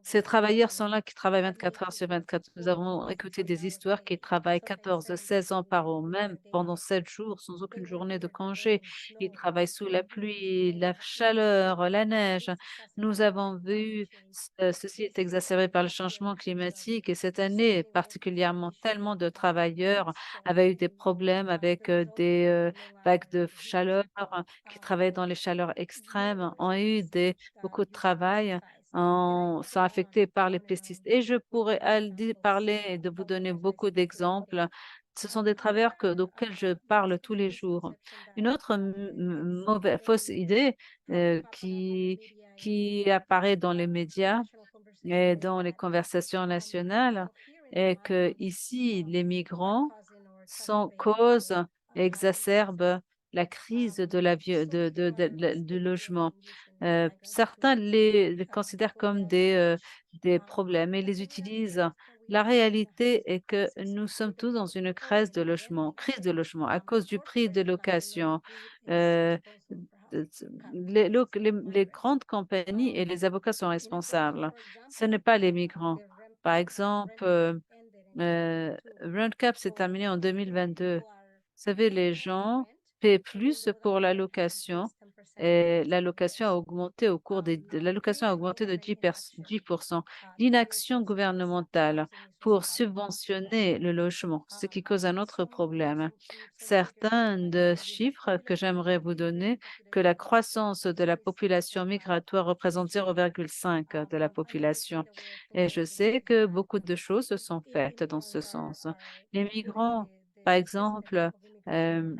ces travailleurs sont là qui travaillent 24 heures sur 24. Nous avons écouté des histoires qui travaillent 14, 16 ans par an, même pendant 7 jours, sans aucune journée de congé. Ils travaillent sous la pluie, la chaleur, la neige. Nous avons vu, ceci est exacerbé par le changement climatique et cette année, particulièrement, tellement de travailleurs avaient eu des problèmes avec des vagues de chaleur qui travaillaient dans les chaleurs extrêmes, ont eu beaucoup de travail sont affectés par les pesticides. Et je pourrais parler et de vous donner beaucoup d'exemples. Ce sont des travailleurs auxquels je parle tous les jours. Une autre mauvaise, fausse idée qui apparaît dans les médias et dans les conversations nationales est que ici, les migrants cause et exacerbe la crise de du logement. Certains les considèrent comme des problèmes et les utilisent. La réalité est que nous sommes tous dans une crise de logement à cause du prix de location. Euh, les grandes compagnies et les avocats sont responsables. Ce n'est pas les migrants. Par exemple, RentCap s'est terminé en 2022. Vous savez, les gens paient plus pour la location et l'allocation a augmenté de 10%. L'inaction gouvernementale pour subventionner le logement, ce qui cause un autre problème. Certains de chiffres que j'aimerais vous donner, que la croissance de la population migratoire représente 0,5 de la population. Et je sais que beaucoup de choses se sont faites dans ce sens. Les migrants, par exemple, euh,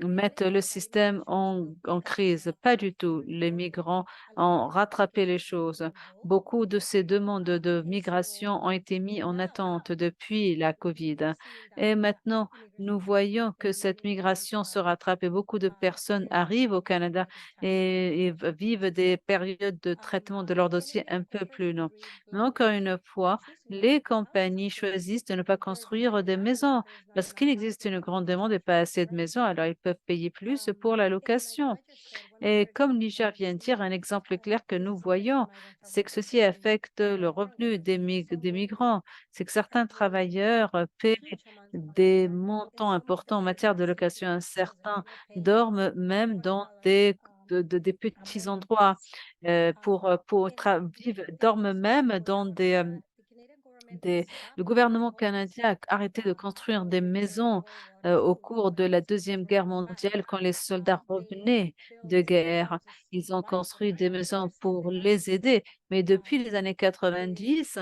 mettent le système en crise. Pas du tout. Les migrants ont rattrapé les choses. Beaucoup de ces demandes de migration ont été mises en attente depuis la COVID. Et maintenant, nous voyons que cette migration se rattrape et beaucoup de personnes arrivent au Canada et vivent des périodes de traitement de leur dossier un peu plus longs. Mais encore une fois, les compagnies choisissent de ne pas construire des maisons parce qu'il existe une grande demande et pas assez de maisons, alors ils peuvent payer plus pour la location. Et comme Niger vient de dire, un exemple clair que nous voyons, c'est que ceci affecte le revenu des migrants. C'est que certains travailleurs paient des montants importants en matière de location. Certains dorment même dans des petits endroits vivre, dorment même dans le gouvernement canadien a arrêté de construire des maisons au cours de la Deuxième Guerre mondiale quand les soldats revenaient de guerre. Ils ont construit des maisons pour les aider. Mais depuis les années 90,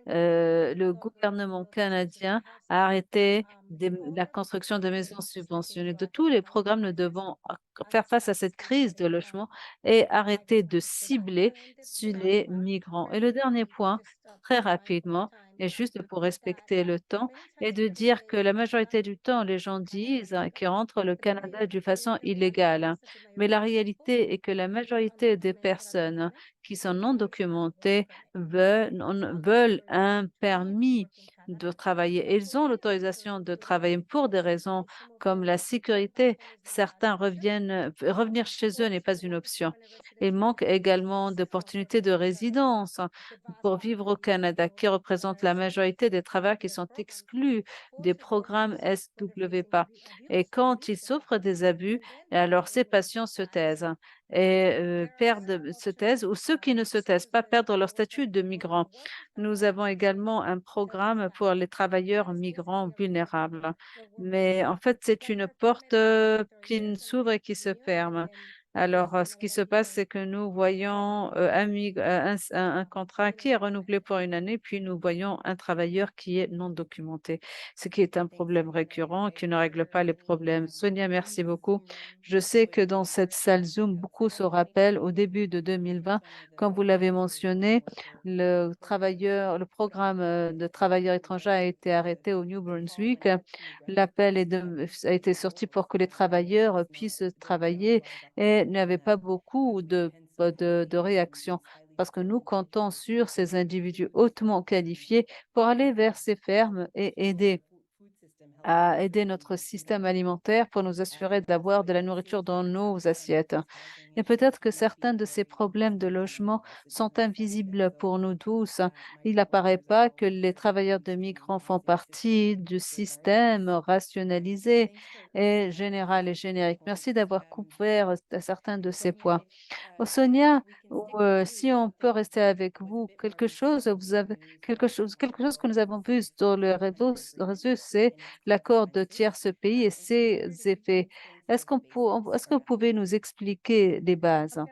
le gouvernement canadien a arrêté la construction de maisons subventionnées. De tous les programmes, nous devons faire face à cette crise de logement et arrêter de cibler sur les migrants. Et le dernier point, très rapidement, et juste pour respecter le temps, est de dire que la majorité du temps, les gens disent qu'ils rentrent au Canada de façon illégale, hein. Mais la réalité est que la majorité des personnes qui sont non documentées veulent un permis de travailler. Ils ont l'autorisation de travailler pour des raisons comme la sécurité. Certains revenir chez eux n'est pas une option. Il manque également d'opportunités de résidence pour vivre au Canada, qui représente la majorité des travailleurs qui sont exclus des programmes SWPA. Et quand ils souffrent des abus, alors ces patients se taisent et se taisent, ou ceux qui ne se taisent pas perdent leur statut de migrant. Nous avons également un programme pour les travailleurs migrants vulnérables. Mais en fait, c'est une porte qui s'ouvre et qui se ferme. Alors, ce qui se passe, c'est que nous voyons un contrat qui est renouvelé pour une année, puis nous voyons un travailleur qui est non documenté, ce qui est un problème récurrent qui ne règle pas les problèmes. Sonia, merci beaucoup. Je sais que dans cette salle Zoom, beaucoup se rappellent au début de 2020, comme vous l'avez mentionné, le programme de travailleurs étrangers a été arrêté au New Brunswick. L'appel a été sorti pour que les travailleurs puissent travailler et il n'y avait pas beaucoup de réactions parce que nous comptons sur ces individus hautement qualifiés pour aller vers ces fermes et à aider notre système alimentaire pour nous assurer d'avoir de la nourriture dans nos assiettes. Et peut-être que certains de ces problèmes de logement sont invisibles pour nous tous. Il n'apparaît pas que les travailleurs de migrants font partie du système rationalisé et général et générique. Merci d'avoir couvert certains de ces points. Oh, Sonia, si on peut rester avec vous, vous avez quelque chose que nous avons vu dans le réseau, c'est l'accord de tierce pays et ses effets. Est-ce que vous pouvez nous expliquer les bases?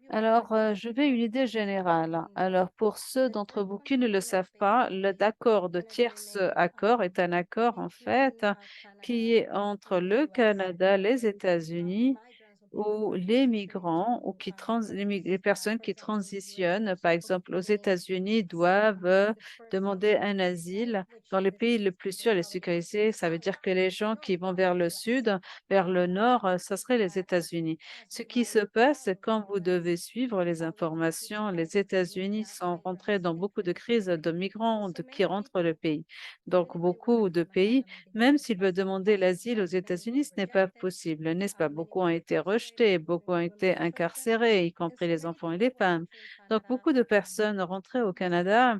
Alors, je vais une idée générale. Alors, pour ceux d'entre vous qui ne le savent pas, l'accord de tierce accord est un accord, en fait, qui est entre le Canada, les États-Unis, où les migrants ou les personnes qui transitionnent, par exemple aux États-Unis, doivent demander un asile dans les pays les plus sûrs et les sécurisés. Ça veut dire que les gens qui vont vers le sud, vers le nord, ce serait les États-Unis. Ce qui se passe quand vous devez suivre les informations, les États-Unis sont rentrés dans beaucoup de crises de migrants qui rentrent le pays. Donc, beaucoup de pays, même s'ils veulent demander l'asile aux États-Unis, ce n'est pas possible, n'est-ce pas? Beaucoup ont été rejetés, beaucoup ont été incarcérés, y compris les enfants et les femmes. Donc, beaucoup de personnes rentrées au Canada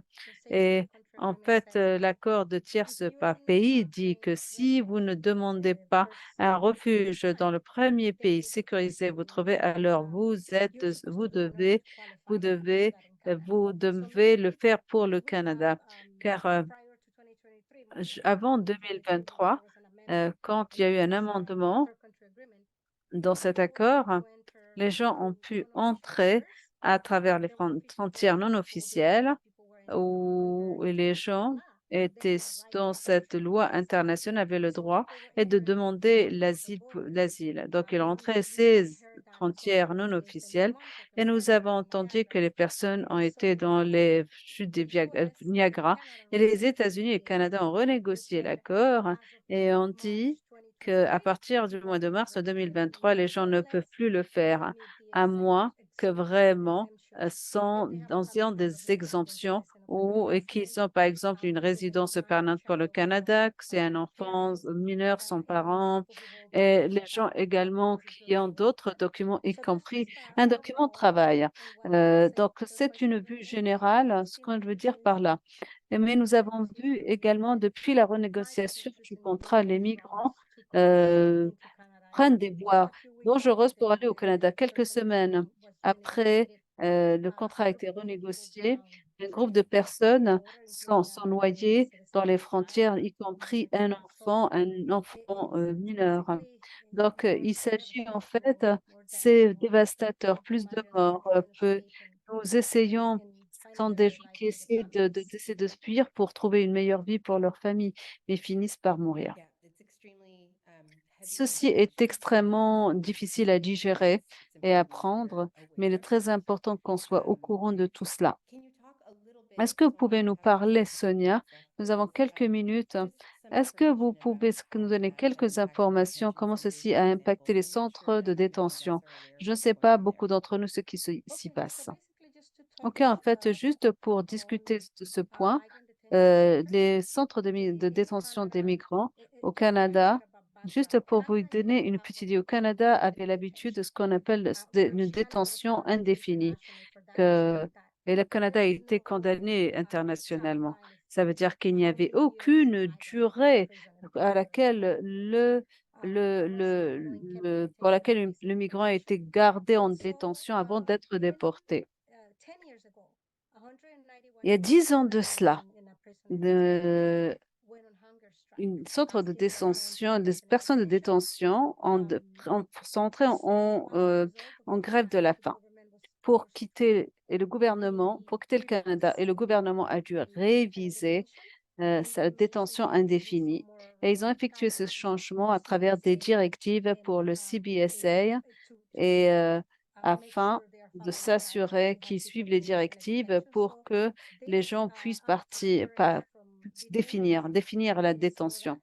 et en fait, l'accord de tierce pas pays dit que si vous ne demandez pas un refuge dans le premier pays sécurisé vous trouvez, alors vous devez le faire pour le Canada. Car avant 2023, quand il y a eu un amendement dans cet accord, les gens ont pu entrer à travers les frontières non officielles où les gens dans cette loi internationale avaient le droit et de demander l'asile. Donc, ils rentraient ces frontières non officielles et nous avons entendu que les personnes ont été dans les chutes des Niagara et les États-Unis et le Canada ont renégocié l'accord et ont dit qu'à partir du mois de mars 2023, les gens ne peuvent plus le faire, à moins que vraiment ayant des exemptions ou et qui sont par exemple une résidence permanente pour le Canada, que c'est un enfant mineur, son parent, et les gens également qui ont d'autres documents, y compris un document de travail. Donc, c'est une vue générale, ce qu'on veut dire par là. Mais nous avons vu également depuis la renégociation du contrat, les migrants euh, prennent des voies dangereuses pour aller au Canada. Quelques semaines après le contrat a été renégocié, Un groupe de personnes sont noyées dans les frontières, y compris un enfant mineur. Donc, il s'agit en fait, c'est dévastateur, plus de morts. Nous essayons, ce sont des gens qui essaient d'essayer de fuir pour trouver une meilleure vie pour leur famille, mais finissent par mourir. Ceci est extrêmement difficile à digérer et à prendre, mais il est très important qu'on soit au courant de tout cela. Est-ce que vous pouvez nous parler, Sonia? Nous avons quelques minutes. Est-ce que vous pouvez nous donner quelques informations, comment ceci a impacté les centres de détention? Je ne sais pas beaucoup d'entre nous ce qui s'y passe. OK, en fait, juste pour discuter de ce point, les centres de détention des migrants au Canada, juste pour vous donner une petite idée, au Canada avait l'habitude de ce qu'on appelle une détention indéfinie que et le Canada a été condamné internationalement. Ça veut dire qu'il n'y avait aucune durée à laquelle pour laquelle le migrant a été gardé en détention avant d'être déporté. Il y a 10 ans de cela, de une centre de détention, des personnes de détention sont entrées en grève de la faim pour quitter le Canada et le gouvernement a dû réviser, sa détention indéfinie et ils ont effectué ce changement à travers des directives pour le CBSA et afin de s'assurer qu'ils suivent les directives pour que les gens puissent partir pas définir la détention.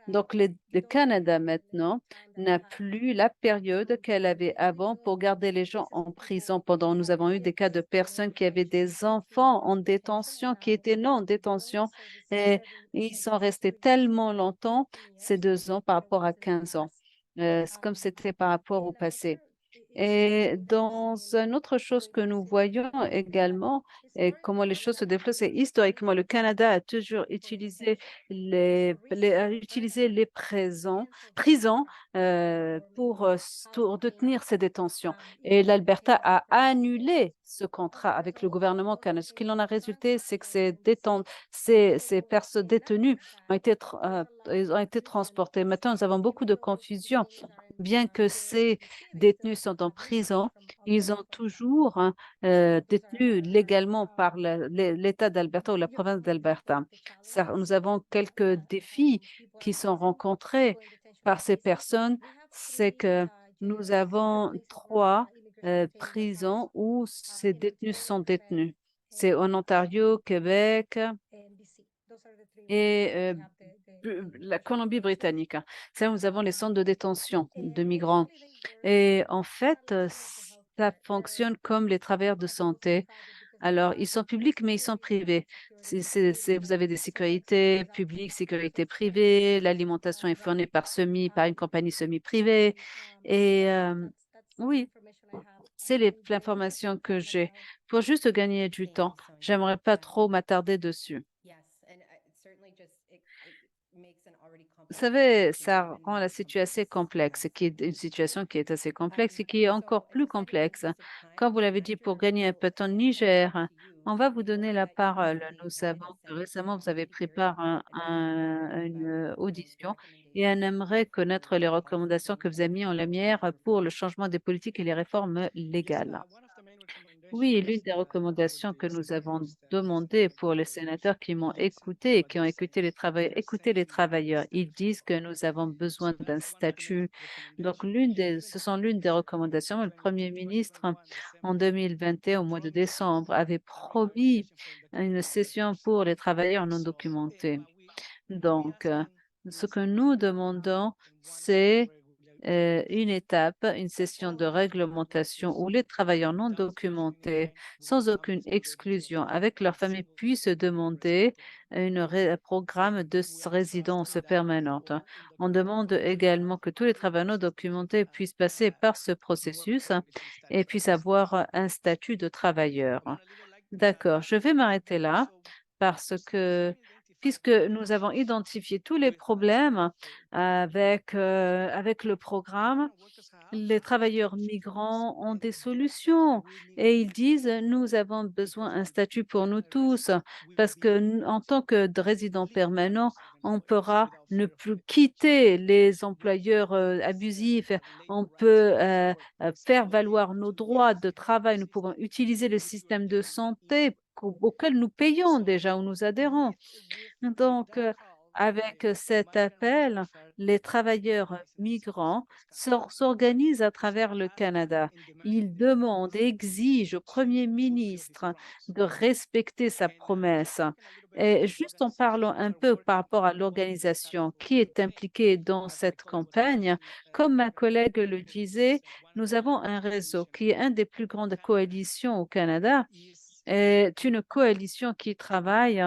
Donc le Canada maintenant n'a plus la période qu'elle avait avant pour garder les gens en prison pendant nous avons eu des cas de personnes qui avaient des enfants en détention, qui étaient non en détention et ils sont restés tellement longtemps, ces 2 ans par rapport à 15 ans, c'est comme c'était par rapport au passé. Et dans une autre chose que nous voyons également, et comment les choses se développent, c'est historiquement, le Canada a toujours utilisé les prisons pour de tenir ces détentions. Et l'Alberta a annulé ce contrat avec le gouvernement canadien. Ce qu'il en a résulté, c'est que ces personnes détenues ils ont été transportés. Maintenant, nous avons beaucoup de confusion bien que ces détenus sont en prison, ils ont toujours, hein, détenus légalement par l'État d'Alberta ou la province d'Alberta. Nous avons quelques défis qui sont rencontrés par ces personnes, c'est que nous avons 3 prisons où ces détenus sont détenus. C'est en Ontario, Québec et la Colombie-Britannique. Ça, nous avons les centres de détention de migrants. Et en fait, ça fonctionne comme les travailleurs de santé. Alors, ils sont publics, mais ils sont privés. Vous avez des sécurités publiques, sécurité privée, l'alimentation est fournie par une compagnie semi-privée. Et oui, c'est l'information que j'ai. Pour juste gagner du temps, j'aimerais pas trop m'attarder dessus. Vous savez, ça rend la situation assez complexe, qui est une situation qui est assez complexe et qui est encore plus complexe. Comme vous l'avez dit, pour gagner un peu de temps, Niger, on va vous donner la parole. Nous savons que récemment, vous avez pris part à une audition et on aimerait connaître les recommandations que vous avez mises en lumière pour le changement des politiques et les réformes légales. Oui, l'une des recommandations que nous avons demandées pour les sénateurs qui m'ont écouté et qui ont écouté les travailleurs, ils disent que nous avons besoin d'un statut. Donc, ce sont l'une des recommandations. Le Premier ministre, en 2021, au mois de décembre, avait promis une session pour les travailleurs non documentés. Donc, ce que nous demandons, c'est une étape, une session de réglementation où les travailleurs non documentés, sans aucune exclusion, avec leur famille, puissent demander un programme de résidence permanente. On demande également que tous les travailleurs non documentés puissent passer par ce processus et puissent avoir un statut de travailleur. D'accord, je vais m'arrêter là parce que puisque nous avons identifié tous les problèmes avec le programme, les travailleurs migrants ont des solutions et ils disent, nous avons besoin d'un statut pour nous tous parce que en tant que résident permanent, on pourra ne plus quitter les employeurs abusifs. On peut faire valoir nos droits de travail. Nous pouvons utiliser le système de santé auquel nous payons déjà ou nous adhérons. Donc, avec cet appel, les travailleurs migrants s'organisent à travers le Canada. Ils demandent et exigent au Premier ministre de respecter sa promesse. Et juste en parlant un peu par rapport à l'organisation qui est impliquée dans cette campagne, comme ma collègue le disait, nous avons un réseau qui est une des plus grandes coalitions au Canada, est une coalition qui travaille.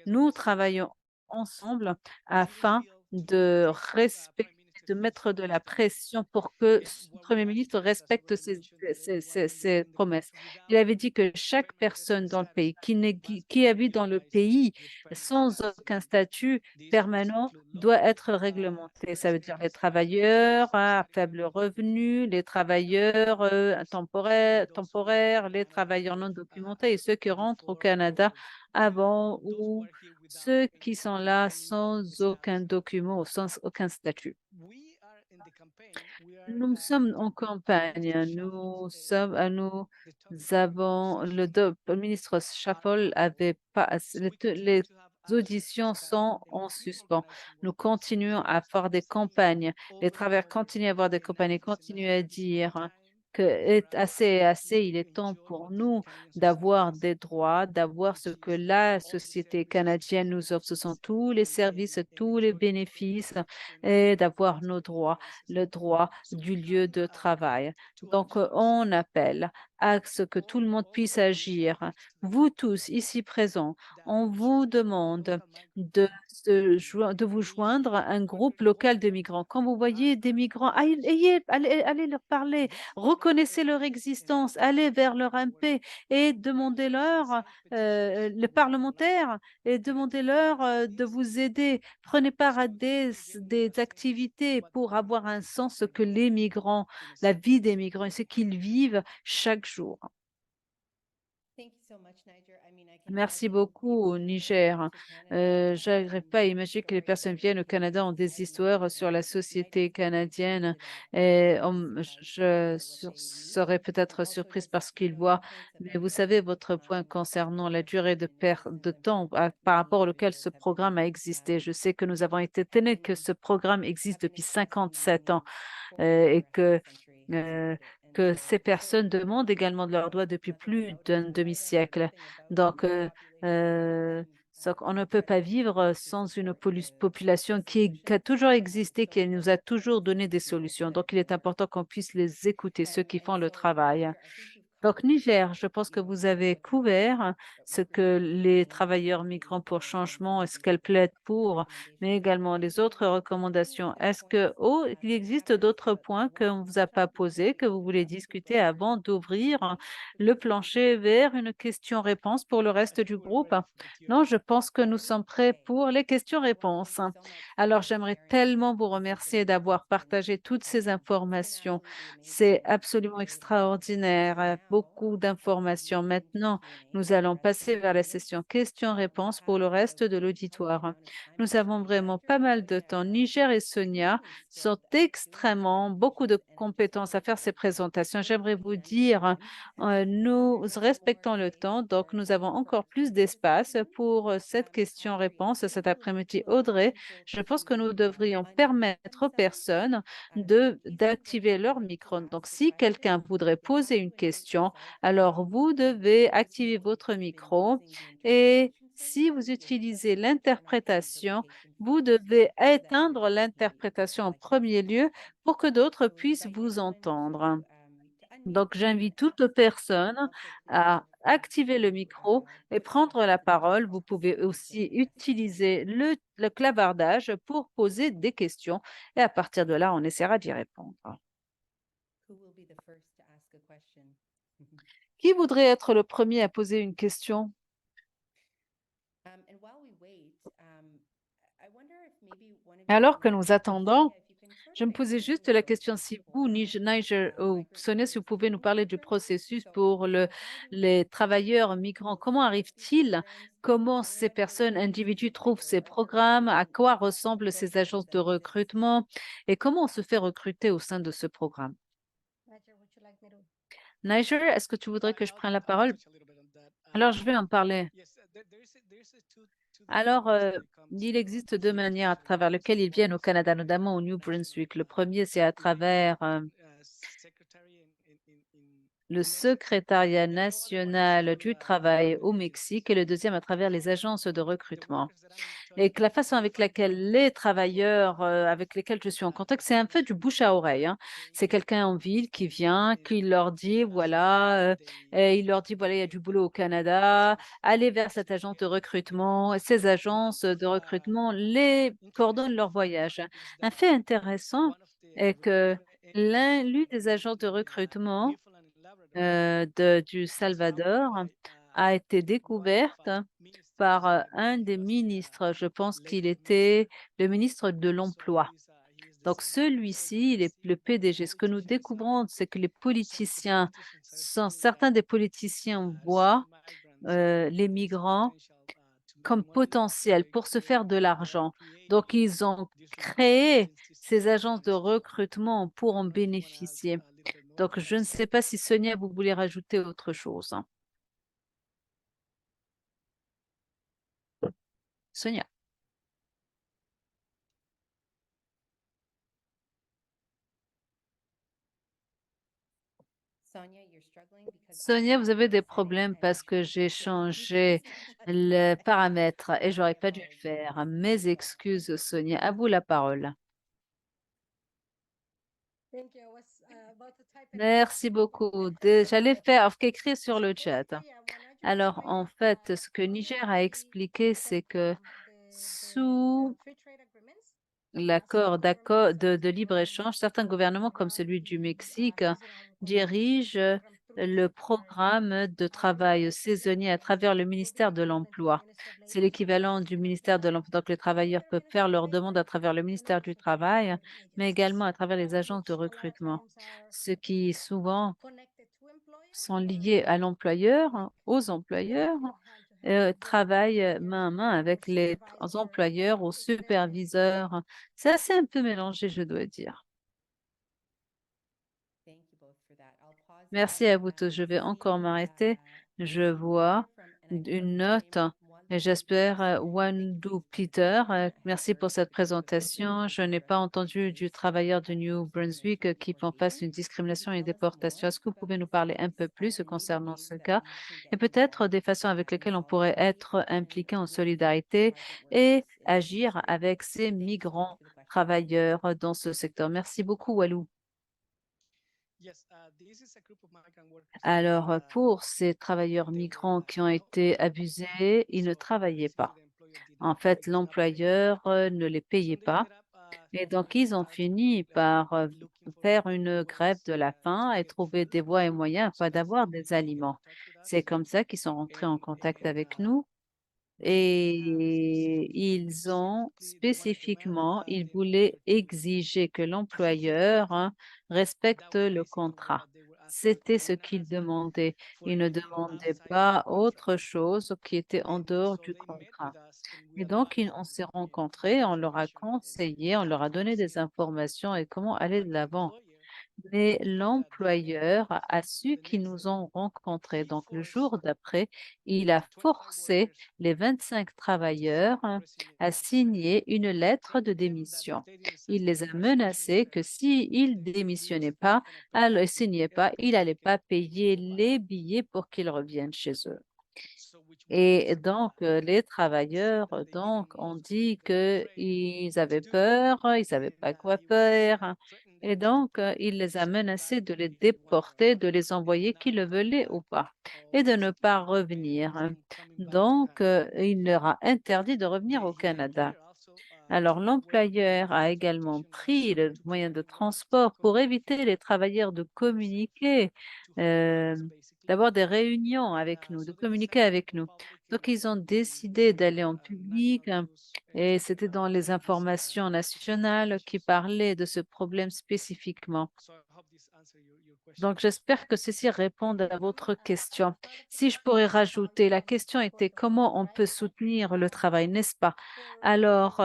Nous travaillons ensemble afin de respecter, de mettre de la pression pour que le Premier ministre respecte ses promesses. Il avait dit que chaque personne dans le pays qui habite dans le pays sans aucun statut permanent doit être réglementé. Ça veut dire les travailleurs à faible revenu, les travailleurs temporaires, les travailleurs non documentés et ceux qui rentrent au Canada avant ou ceux qui sont là sans aucun document ou sans aucun statut. Nous sommes en campagne. Nous avons le ministre Schaffel avait pas les auditions sont en suspens. Nous continuons à faire des campagnes. Les travailleurs continuent à avoir des campagnes et continuent à dire que est assez assez. Il est temps pour nous d'avoir des droits, d'avoir ce que la société canadienne nous offre. Ce sont tous les services, tous les bénéfices et d'avoir nos droits, le droit du lieu de travail. Donc, on appelle à ce que tout le monde puisse agir. Vous tous ici présents, on vous demande de vous joindre à un groupe local de migrants. Quand vous voyez des migrants, allez leur parler, reconnaissez leur existence, allez vers leur MP et demandez-leur, les parlementaires, et demandez-leur de vous aider. Prenez part à des activités pour avoir un sens ce que les migrants, la vie des migrants et ce qu'ils vivent chaque jour. Merci beaucoup au Niger. Je n'arrive pas à imaginer que les personnes viennent au Canada ont des histoires sur la société canadienne et serais peut-être surprise par ce qu'ils voient. Mais vous savez, votre point concernant la durée de temps par rapport auquel ce programme a existé. Je sais que nous avons été ténèbres que ce programme existe depuis 57 ans et euh, que ces personnes demandent également de leurs droits depuis plus d'un demi-siècle. Donc, on ne peut pas vivre sans une population qui a toujours existé, qui nous a toujours donné des solutions. Donc, il est important qu'on puisse les écouter, ceux qui font le travail. Donc, Niger, je pense que vous avez couvert ce que les travailleurs migrants pour changement, ce qu'elles plaident pour, mais également les autres recommandations. Est-ce que, il existe d'autres points qu'on ne vous a pas posés, que vous voulez discuter avant d'ouvrir le plancher vers une question-réponse pour le reste du groupe? Non, je pense que nous sommes prêts pour les questions-réponses. Alors, j'aimerais tellement vous remercier d'avoir partagé toutes ces informations. C'est absolument extraordinaire, beaucoup d'informations. Maintenant, nous allons passer vers la session questions-réponses pour le reste de l'auditoire. Nous avons vraiment pas mal de temps. Niger et Sonia sont extrêmement beaucoup de compétences à faire ces présentations. J'aimerais vous dire, nous respectons le temps, donc nous avons encore plus d'espace pour cette question-réponse cet après-midi. Audrey, je pense que nous devrions permettre aux personnes d'activer leur micro. Donc, si quelqu'un voudrait poser une question, alors vous devez activer votre micro et si vous utilisez l'interprétation, vous devez éteindre l'interprétation en premier lieu pour que d'autres puissent vous entendre. Donc, j'invite toute personne à activer le micro et prendre la parole. Vous pouvez aussi utiliser le clavardage pour poser des questions et à partir de là, on essaiera d'y répondre. Qui voudrait être le premier à poser une question? Alors que nous attendons, Je me posais juste la question si vous, Niger ou Sonia, si vous pouvez nous parler du processus pour les travailleurs migrants. Comment arrivent-ils? Comment ces personnes, individus, trouvent ces programmes? À quoi ressemblent ces agences de recrutement? Et comment on se fait recruter au sein de ce programme? Niger, est-ce que tu voudrais que je prenne la parole? Alors, je vais en parler. Alors, il existe deux manières à travers lesquelles ils viennent au Canada, notamment au New Brunswick. Le premier, c'est à travers le secrétariat national du travail au Mexique et le deuxième à travers les agences de recrutement. Et que la façon avec laquelle les travailleurs avec lesquels je suis en contact, c'est un peu du bouche à oreille, hein. C'est quelqu'un en ville qui vient, qui leur dit, voilà, et il leur dit, voilà, il y a du boulot au Canada, allez vers cette agence de recrutement. Et ces agences de recrutement les coordonnent leur voyage. Un fait intéressant est que l'une des agences de recrutement du Salvador a été découverte par un des ministres. Je pense qu'il était le ministre de l'Emploi. Donc celui-ci, il est le PDG. Ce que nous découvrons, c'est que les politiciens, certains des politiciens voient les migrants comme potentiel pour se faire de l'argent. Donc ils ont créé ces agences de recrutement pour en bénéficier. Donc je ne sais pas si Sonia, vous voulez rajouter autre chose, hein. Sonia. Sonia, vous avez des problèmes parce que j'ai changé le paramètre et j'aurais pas dû le faire. Mes excuses, Sonia. À vous la parole. Merci beaucoup. J'allais faire qu'écrire sur le chat. Alors, en fait, ce que Niger a expliqué, c'est que sous l'accord de libre-échange, certains gouvernements, comme celui du Mexique, dirigent le programme de travail saisonnier à travers le ministère de l'Emploi. C'est l'équivalent du ministère de l'Emploi. Donc, les travailleurs peuvent faire leurs demandes à travers le ministère du Travail, mais également à travers les agences de recrutement, ce qui souvent sont liés à l'employeur, aux employeurs, travaillent main à main avec les employeurs, aux superviseurs. C'est assez un peu mélangé, je dois dire. Merci à vous tous. Je vais encore m'arrêter. Je vois une note et j'espère, Wandu Peter, merci pour cette présentation. Je n'ai pas entendu du travailleur de New Brunswick qui font face à une discrimination et déportation. Est-ce que vous pouvez nous parler un peu plus concernant ce cas et peut-être des façons avec lesquelles on pourrait être impliqué en solidarité et agir avec ces migrants travailleurs dans ce secteur? Merci beaucoup, Walou. Alors, pour ces travailleurs migrants qui ont été abusés, ils ne travaillaient pas. En fait, l'employeur ne les payait pas. Et donc, ils ont fini par faire une grève de la faim et trouver des voies et moyens afin d'avoir des aliments. C'est comme ça qu'ils sont rentrés en contact avec nous et ils voulaient exiger que l'employeur, hein, respecte le contrat. C'était ce qu'ils demandaient. Ils ne demandaient pas autre chose qui était en dehors du contrat. Et donc, on s'est rencontrés, on leur a conseillé, on leur a donné des informations et comment aller de l'avant. Mais l'employeur a su qu'ils nous ont rencontrés. Donc, le jour d'après, il a forcé les 25 travailleurs, hein, à signer une lettre de démission. Il les a menacés que s'ils démissionnaient pas, alors, signaient pas, il n'allait pas payer les billets pour qu'ils reviennent chez eux. Et donc, les travailleurs, donc, ont dit qu'ils avaient peur, ils ne savaient pas quoi faire. Et donc, il les a menacés de les déporter, de les envoyer qui le veulent ou pas, et de ne pas revenir. Donc, il leur a interdit de revenir au Canada. Alors, l'employeur a également pris le moyen de transport pour éviter les travailleurs de communiquer, euh, d'avoir des réunions avec nous, de communiquer avec nous. Donc, ils ont décidé d'aller en public et c'était dans les informations nationales qui parlaient de ce problème spécifiquement. Donc, j'espère que ceci répond à votre question. Si je pourrais rajouter, la question était comment on peut soutenir le travail, n'est-ce pas? Alors,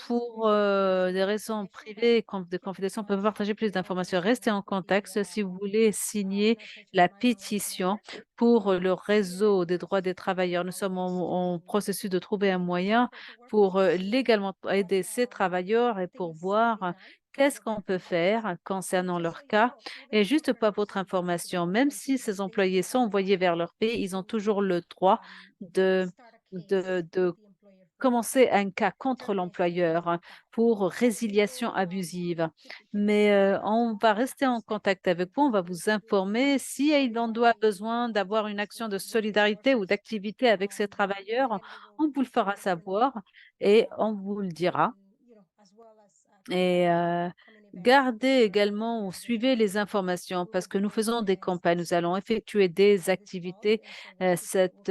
pour des raisons privées et de confidentialité, on peut partager plus d'informations. Restez en contact si vous voulez signer la pétition pour le réseau des droits des travailleurs. Nous sommes en processus de trouver un moyen pour légalement aider ces travailleurs et pour voir qu'est-ce qu'on peut faire concernant leur cas. Et juste pour votre information, même si ces employés sont envoyés vers leur pays, ils ont toujours le droit de, de commencer un cas contre l'employeur pour résiliation abusive. Mais on va rester en contact avec vous, on va vous informer si il en doit besoin d'avoir une action de solidarité ou d'activité avec ces travailleurs, on vous le fera savoir et on vous le dira. Et gardez également ou suivez les informations parce que nous faisons des campagnes. Nous allons effectuer des activités cet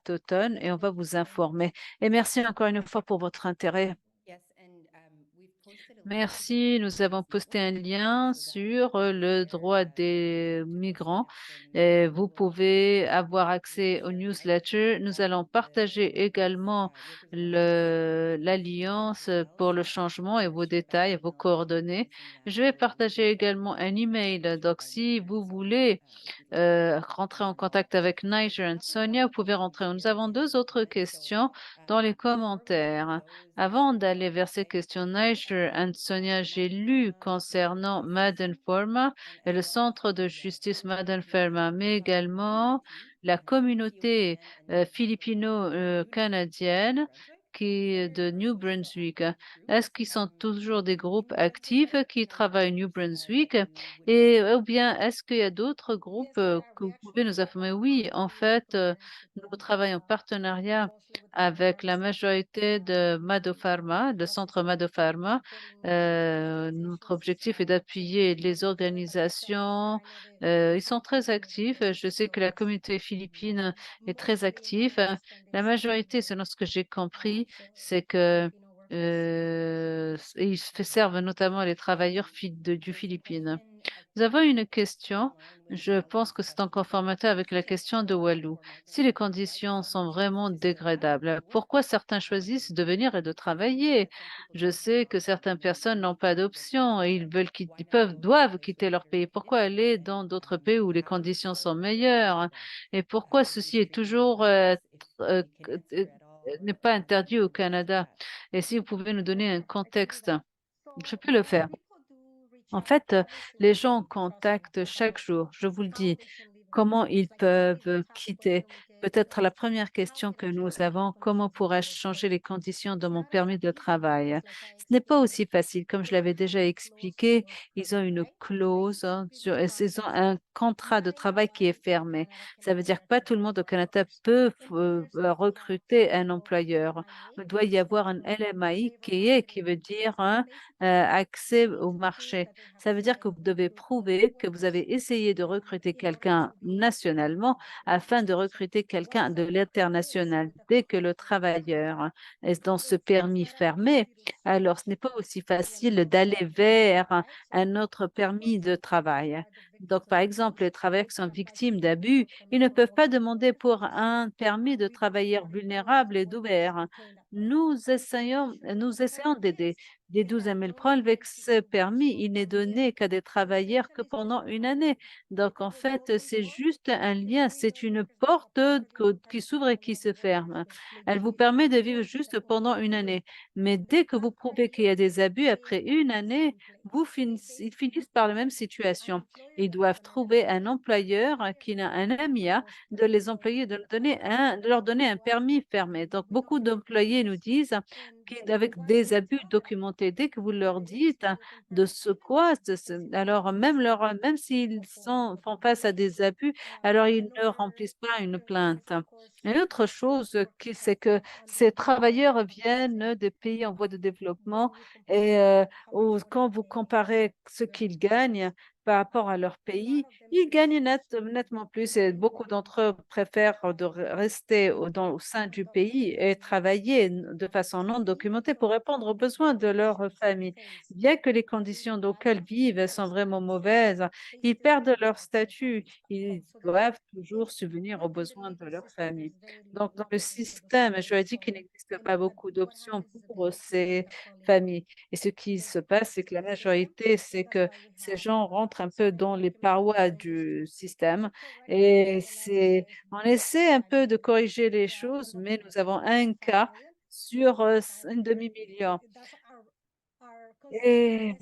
automne et on va vous informer. Et merci encore une fois pour votre intérêt. Yes, and we've posted a link to the Merci. Nous avons posté un petition lien so that sur le there droit des can migrants. action Et be vous launched. pouvez avoir We accès au share newsletter. Nous allons partager également l'Alliance pour le changement et vos détails et vos coordonnées. Je vais partager également un email. Donc, si vous voulez rentrer en contact avec Niger et Sonia, vous pouvez rentrer. Nous avons deux autres questions dans les commentaires. Avant d'aller vers ces questions, Niger et Sonia, j'ai lu concernant Madden Forma et le centre de justice Madden Forma, mais également la communauté philippino-canadienne qui est de New Brunswick. Est-ce qu'ils sont toujours des groupes actifs qui travaillent au New Brunswick? Et ou bien est-ce qu'il y a d'autres groupes que vous pouvez nous informer? Oui, en fait, nous travaillons en partenariat avec la majorité de Madopharma, le centre Madopharma. Notre objectif est d'appuyer les organisations. Ils sont très actifs. Je sais que la communauté philippine est très active. La majorité, selon ce que j'ai compris, c'est que ils servent notamment les travailleurs du Philippines. Nous avons une question. Je pense que c'est en conformité avec la question de Walou. Si les conditions sont vraiment dégradables, pourquoi certains choisissent de venir et de travailler? Je sais que certaines personnes n'ont pas d'option et ils peuvent, doivent quitter leur pays. Pourquoi aller dans d'autres pays où les conditions sont meilleures? Et pourquoi ceci est toujours n'est pas interdit au Canada? Et si vous pouvez nous donner un contexte, je peux le faire. En fait, les gens contactent chaque jour, je vous le dis, comment ils peuvent quitter. Peut-être la première question que nous avons, comment pourrais-je changer les conditions de mon permis de travail? Ce n'est pas aussi facile. Comme je l'avais déjà expliqué, ils ont une clause ils ont un contrat de travail qui est fermé. Ça veut dire que pas tout le monde au Canada peut recruter un employeur. Il doit y avoir un LMAI qui veut dire accès au marché. Ça veut dire que vous devez prouver que vous avez essayé de recruter quelqu'un nationalement afin de recruter quelqu'un de l'international. Dès que le travailleur est dans ce permis fermé, alors ce n'est pas aussi facile d'aller vers un autre permis de travail. Donc, par exemple, les travailleurs qui sont victimes d'abus, ils ne peuvent pas demander pour un permis de travailleur vulnérable et d'ouvert. Nous essayons d'aider des 12 000 francs avec ce permis, il n'est donné qu'à des travailleurs que pendant une année. Donc, en fait, c'est juste un lien, c'est une porte qui s'ouvre et qui se ferme. Elle vous permet de vivre juste pendant une année. Mais dès que vous prouvez qu'il y a des abus, après une année, ils finissent par la même situation. Ils doivent trouver un employeur qui a un AMIA, de les employer, de leur donner un permis fermé. Donc, beaucoup d'employés nous disent, avec des abus documentés. Dès que vous leur dites hein, de ce quoi, alors même s'ils font face à des abus, alors ils ne remplissent pas une plainte. Une autre chose, c'est que ces travailleurs viennent des pays en voie de développement et quand vous comparez ce qu'ils gagnent par rapport à leur pays, ils gagnent nettement plus et beaucoup d'entre eux préfèrent rester au sein du pays et travailler de façon non documentée pour répondre aux besoins de leur famille. Bien que les conditions dans lesquelles vivent sont vraiment mauvaises, ils perdent leur statut. Ils doivent toujours subvenir aux besoins de leur famille. Donc, dans le système juridique, il n'existe pas beaucoup d'options pour ces familles. Et ce qui se passe, c'est que la majorité, c'est que ces gens rentrent un peu dans les parois du système et on essaie un peu de corriger les choses, mais nous avons un cas sur un demi-million. Et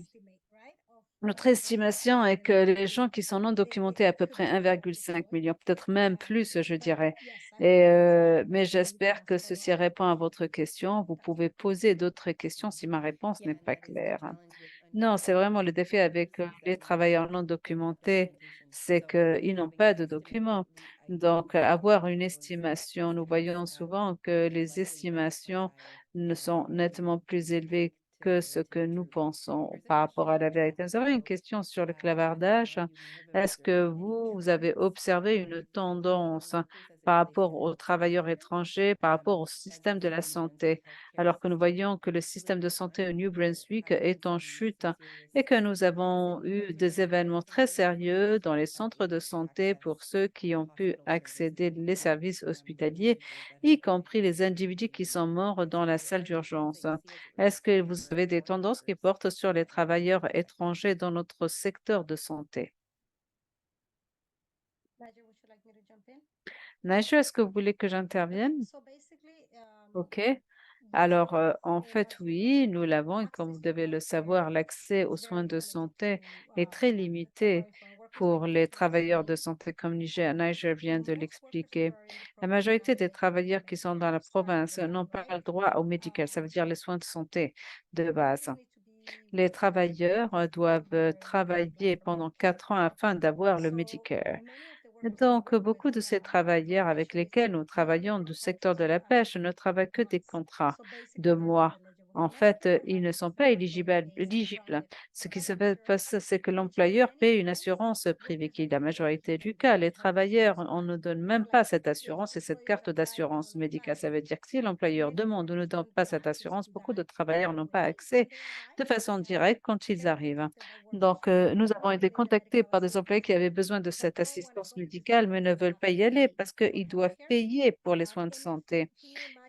notre estimation est que les gens qui sont non documentés, à peu près 1,5 million, peut-être même plus, je dirais. Mais j'espère que ceci répond à votre question. Vous pouvez poser d'autres questions si ma réponse n'est pas claire. Non, c'est vraiment le défi avec les travailleurs non documentés, c'est qu'ils n'ont pas de documents. Donc, avoir une estimation, nous voyons souvent que les estimations ne sont nettement plus élevées que ce que nous pensons par rapport à la vérité. Nous avons une question sur le clavardage. Est-ce que vous avez observé une tendance par rapport aux travailleurs étrangers, par rapport au système de la santé, alors que nous voyons que le système de santé au New Brunswick est en chute et que nous avons eu des événements très sérieux dans les centres de santé pour ceux qui ont pu accéder les services hospitaliers, y compris les individus qui sont morts dans la salle d'urgence. Est-ce que vous avez des tendances qui portent sur les travailleurs étrangers dans notre secteur de santé? Naïcha, est-ce que vous voulez que j'intervienne? OK. Alors, en fait, oui, nous l'avons et comme vous devez le savoir, l'accès aux soins de santé est très limité pour les travailleurs de santé, comme Niger vient de l'expliquer. La majorité des travailleurs qui sont dans la province n'ont pas le droit au médical, ça veut dire les soins de santé de base. Les travailleurs doivent travailler pendant 4 ans afin d'avoir le Medicare. Donc, beaucoup de ces travailleurs avec lesquels nous travaillons du secteur de la pêche ne travaillent que des contrats de mois. En fait, ils ne sont pas éligibles. Ce qui se passe, c'est que l'employeur paie une assurance privée, qui est la majorité du cas. Les travailleurs, on ne donne même pas cette assurance et cette carte d'assurance médicale. Ça veut dire que si l'employeur demande ou ne donne pas cette assurance, beaucoup de travailleurs n'ont pas accès de façon directe quand ils arrivent. Donc, nous avons été contactés par des employés qui avaient besoin de cette assistance médicale, mais ne veulent pas y aller parce qu'ils doivent payer pour les soins de santé.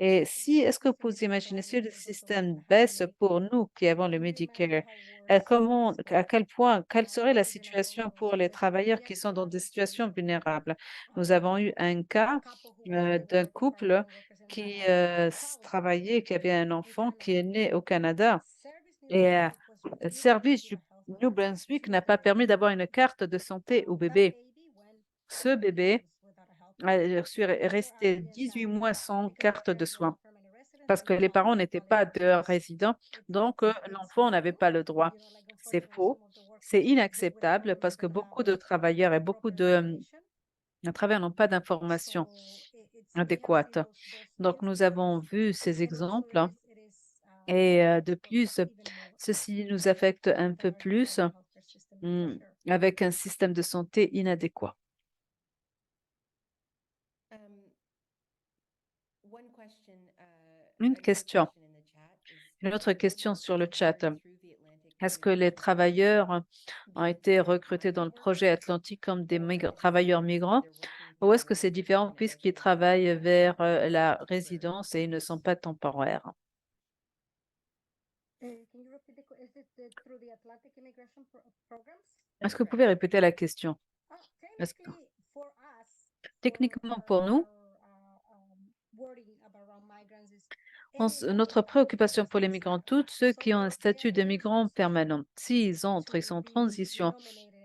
Et si, est-ce que vous pouvez imaginer si le système baisse pour nous qui avons le Medicare, à quel point, quelle serait la situation pour les travailleurs qui sont dans des situations vulnérables? Nous avons eu un cas d'un couple qui travaillait, qui avait un enfant qui est né au Canada et le service du New Brunswick n'a pas permis d'avoir une carte de santé au bébé. Ce bébé est resté 18 mois sans carte de soins parce que les parents n'étaient pas de résidents, donc l'enfant n'avait pas le droit. C'est faux, c'est inacceptable parce que beaucoup de travailleurs et beaucoup de travailleurs n'ont pas d'informations adéquates. Donc, nous avons vu ces exemples hein, et de plus, ceci nous affecte un peu plus mm, avec un système de santé inadéquat. Une question, une autre question sur le chat. Est-ce que les travailleurs ont été recrutés dans le projet Atlantique comme des travailleurs migrants ou est-ce que c'est différent puisqu'ils travaillent vers la résidence et ils ne sont pas temporaires? Est-ce que vous pouvez répéter la question? Est-ce que- Techniquement, pour nous, notre préoccupation pour les migrants, tous ceux qui ont un statut de migrant permanent, s'ils entrent, ils sont en transition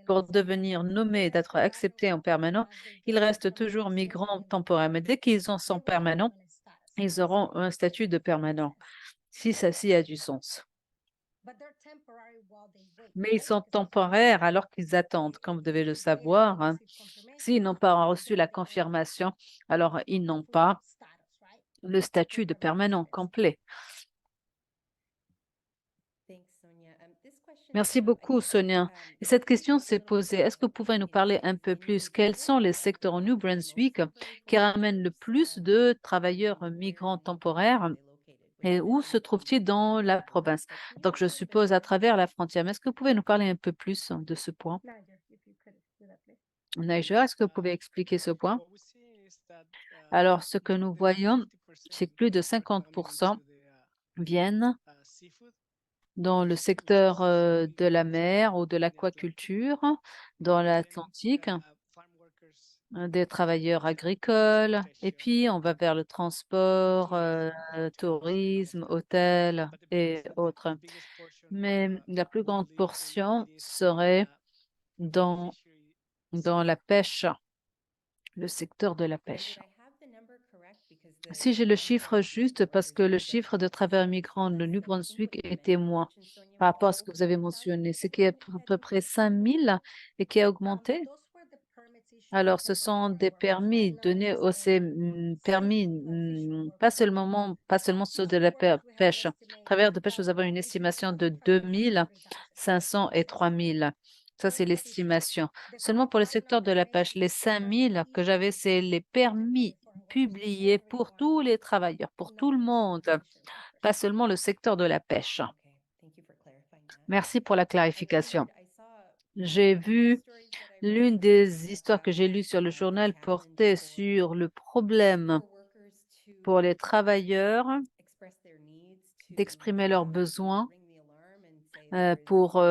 pour devenir nommés et d'être acceptés en permanent, ils restent toujours migrants temporaires. Mais dès qu'ils en sont permanents, ils auront un statut de permanent. si ceci a du sens. Mais ils sont temporaires alors qu'ils attendent. Comme vous devez le savoir, hein, s'ils n'ont pas reçu la confirmation, alors ils n'ont pas le statut de permanent complet. Merci beaucoup, Sonia. Et cette question s'est posée. Est-ce que vous pouvez nous parler un peu plus? Quels sont les secteurs au New Brunswick qui ramènent le plus de travailleurs migrants temporaires et où se trouvent-ils dans la province? Donc, je suppose à travers la frontière. Mais est-ce que vous pouvez nous parler un peu plus de ce point? Niger, est-ce que vous pouvez expliquer ce point? Alors, ce que nous voyons, c'est que plus de 50% viennent dans le secteur de la mer ou de l'aquaculture, dans l'Atlantique, des travailleurs agricoles, et puis on va vers le transport, tourisme, hôtel et autres. Mais la plus grande portion serait dans, dans la pêche, le secteur de la pêche. Si j'ai le chiffre juste, parce que le chiffre de travailleurs migrants de New Brunswick était moins par rapport à ce que vous avez mentionné, c'est qu'il y a à peu près 5 000 et qui a augmenté. Alors, ce sont des permis donnés aux ces permis, pas seulement ceux de la pêche. À travers de pêche, nous avons une estimation de 2 500 et 3 000. Ça, c'est l'estimation. Seulement pour le secteur de la pêche, les 5 000 que j'avais, c'est les permis publiés pour tous les travailleurs, pour tout le monde, pas seulement le secteur de la pêche. Merci pour la clarification. J'ai vu l'une des histoires que j'ai lues sur le journal portait sur le problème pour les travailleurs d'exprimer leurs besoins pour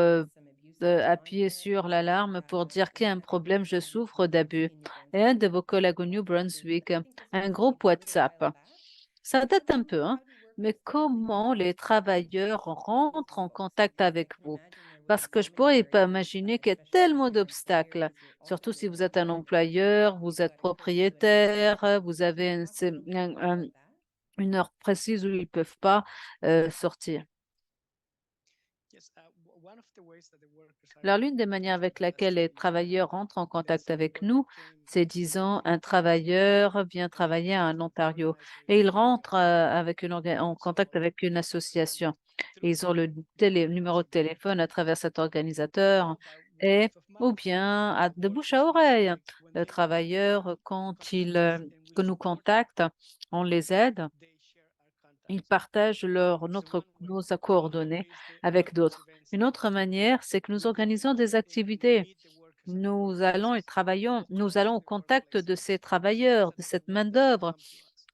appuyer sur l'alarme pour dire qu'il y a un problème, je souffre d'abus. Et un de vos collègues au New Brunswick, un groupe WhatsApp. Ça date un peu, hein, mais comment les travailleurs rentrent en contact avec vous? Parce que je pourrais pas imaginer qu'il y a tellement d'obstacles, surtout si vous êtes un employeur, vous êtes propriétaire, vous avez une heure précise où ils ne peuvent pas sortir. Alors, l'une des manières avec laquelle les travailleurs rentrent en contact avec nous, c'est, disons, un travailleur vient travailler en Ontario et il rentre en contact avec une association. Et ils ont le numéro de téléphone à travers cet organisateur et ou bien de bouche à oreille. Le travailleur, quand que nous contacte, on les aide. Ils partagent nos coordonnées avec d'autres. Une autre manière, c'est que nous organisons des activités. Nous allons et travaillons, nous allons au contact de ces travailleurs, de cette main-d'œuvre,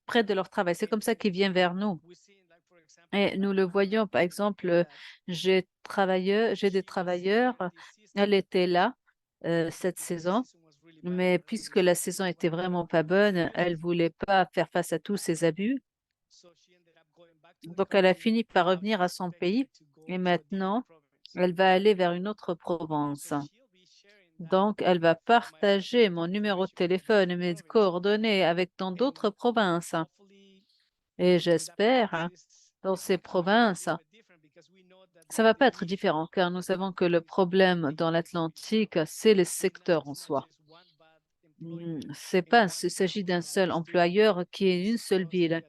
près de leur travail. C'est comme ça qu'ils viennent vers nous. Et nous le voyons, par exemple, j'ai des travailleurs, elle était là cette saison, mais puisque la saison était vraiment pas bonne, elle voulait pas faire face à tous ces abus. Donc, elle a fini par revenir à son pays et maintenant, elle va aller vers une autre province. Donc, elle va partager mon numéro de téléphone et mes coordonnées avec dans d'autres provinces. Et j'espère, hein, dans ces provinces, ça va pas être différent car nous savons que le problème dans l'Atlantique, c'est les secteurs en soi. C'est pas, il s'agit d'un seul employeur qui est une seule ville.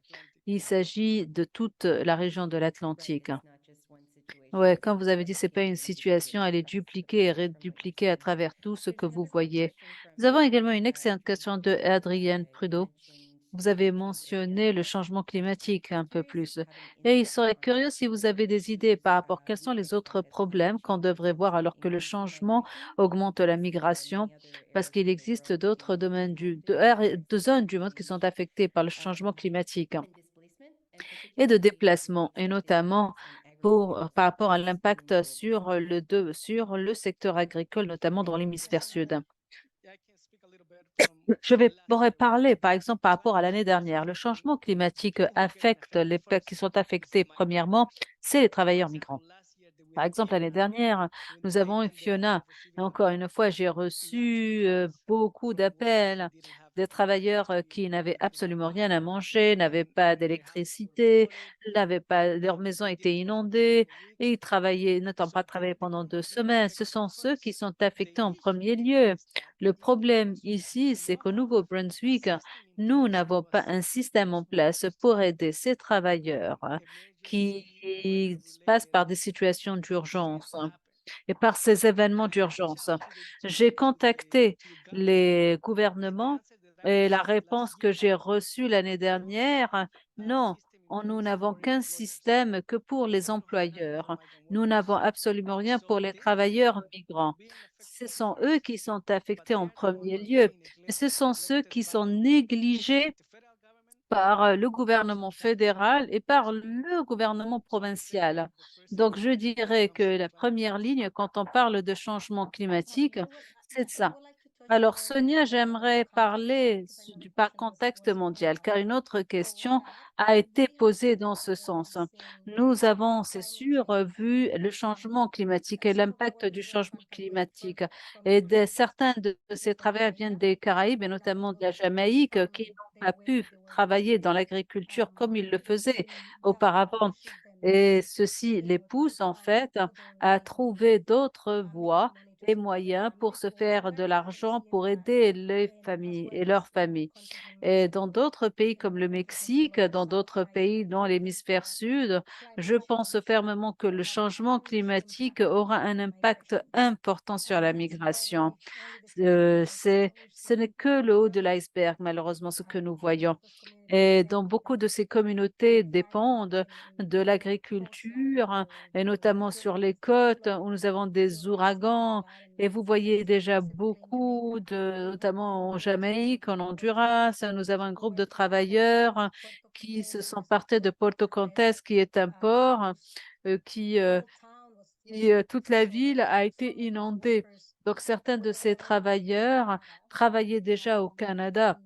Il s'agit de toute la région de l'Atlantique. Ouais, comme vous avez dit, c'est pas une situation, elle est dupliquée et redupliquée à travers tout ce que vous voyez. Nous avons également une excellente question de Adrienne Prudhoe. Vous avez mentionné le changement climatique un peu plus. Et il serait curieux si vous avez des idées par rapport quels sont les autres problèmes qu'on devrait voir alors que le changement augmente la migration, parce qu'il existe d'autres domaines de zones du monde qui sont affectées par le changement climatique et de déplacement, et notamment par rapport à l'impact sur le secteur agricole, notamment dans l'hémisphère sud. Pourrais parler, par exemple, par rapport à l'année dernière. Le changement climatique affecte les peuples qui sont affectés, premièrement, c'est les travailleurs migrants. Par exemple, l'année dernière, nous avons eu Fiona. Et encore une fois, j'ai reçu beaucoup d'appels des travailleurs qui n'avaient absolument rien à manger, n'avaient pas d'électricité, leur maison était inondée et ils travaillaient, n'étant pas travaillé pendant 2 semaines. Ce sont ceux qui sont affectés en premier lieu. Le problème ici, c'est qu'au Nouveau-Brunswick, nous n'avons pas un système en place pour aider ces travailleurs qui passent par des situations d'urgence et par ces événements d'urgence. J'ai contacté les gouvernements et la réponse que j'ai reçue l'année dernière, non, nous n'avons qu'un système que pour les employeurs. Nous n'avons absolument rien pour les travailleurs migrants. Ce sont eux qui sont affectés en premier lieu, mais ce sont ceux qui sont négligés par le gouvernement fédéral et par le gouvernement provincial. Donc, je dirais que la première ligne, quand on parle de changement climatique, c'est ça. Alors, Sonia, j'aimerais parler du par contexte mondial, car une autre question a été posée dans ce sens. Nous avons, c'est sûr, vu le changement climatique et l'impact du changement climatique. Et certains de ces travailleurs viennent des Caraïbes et notamment de la Jamaïque qui n'ont pas pu travailler dans l'agriculture comme ils le faisaient auparavant. Et ceci les pousse en fait à trouver d'autres voies et moyens pour se faire de l'argent pour aider les familles et leurs familles. Et dans d'autres pays comme le Mexique, dans d'autres pays dans l'hémisphère sud, je pense fermement que le changement climatique aura un impact important sur la migration. Ce n'est que le haut de l'iceberg, malheureusement, ce que nous voyons. Et dans beaucoup de ces communautés dépendent de l'agriculture, hein, et notamment sur les côtes où nous avons des ouragans. Et vous voyez déjà beaucoup notamment en Jamaïque, en Honduras, nous avons un groupe de travailleurs qui se sont partis de Porto Contes, qui est un port euh, qui, euh, toute la ville a été inondée. Donc certains de ces travailleurs travaillaient déjà au Canada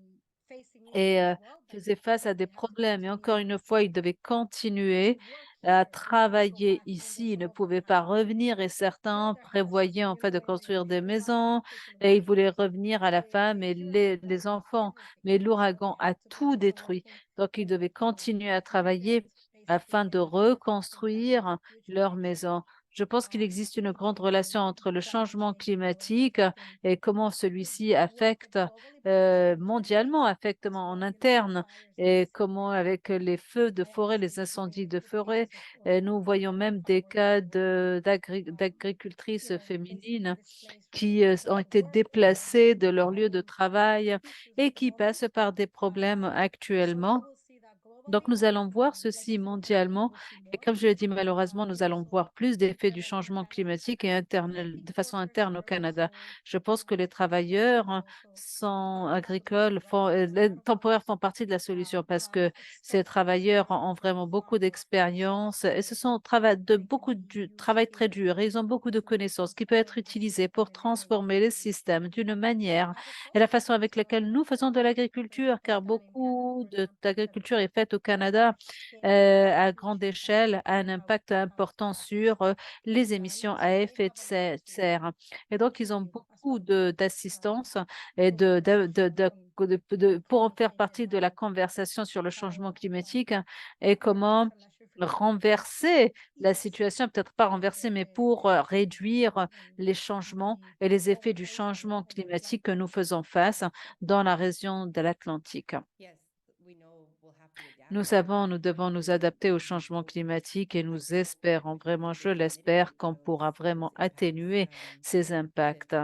et faisaient face à des problèmes. Et encore une fois, ils devaient continuer à travailler ici. Ils ne pouvaient pas revenir et certains prévoyaient en fait de construire des maisons et ils voulaient revenir à la femme et les enfants. Mais l'ouragan a tout détruit. Donc, ils devaient continuer à travailler afin de reconstruire leur maison. Je pense qu'il existe une grande relation entre le changement climatique et comment celui-ci affecte mondialement, affecte en interne, et comment avec les feux de forêt, les incendies de forêt, nous voyons même des cas d'agricultrices féminines qui ont été déplacées de leur lieu de travail et qui passent par des problèmes actuellement. Donc, nous allons voir ceci mondialement et comme je l'ai dit, malheureusement, nous allons voir plus d'effets du changement climatique et de façon interne au Canada. Je pense que les travailleurs sont agricoles, les temporaires font partie de la solution parce que ces travailleurs ont vraiment beaucoup d'expérience et ce sont beaucoup de travail très dur et ils ont beaucoup de connaissances qui peuvent être utilisées pour transformer les systèmes d'une manière et la façon avec laquelle nous faisons de l'agriculture, car beaucoup d'agriculture est faite au Canada à grande échelle, a un impact important sur les émissions à effet de serre. Et donc, ils ont beaucoup d'assistance et pour en faire partie de la conversation sur le changement climatique et comment renverser la situation, peut-être pas renverser, mais pour réduire les changements et les effets du changement climatique que nous faisons face dans la région de l'Atlantique. Nous savons, nous devons nous adapter au changement climatique et nous espérons vraiment, je l'espère, qu'on pourra vraiment atténuer ces impacts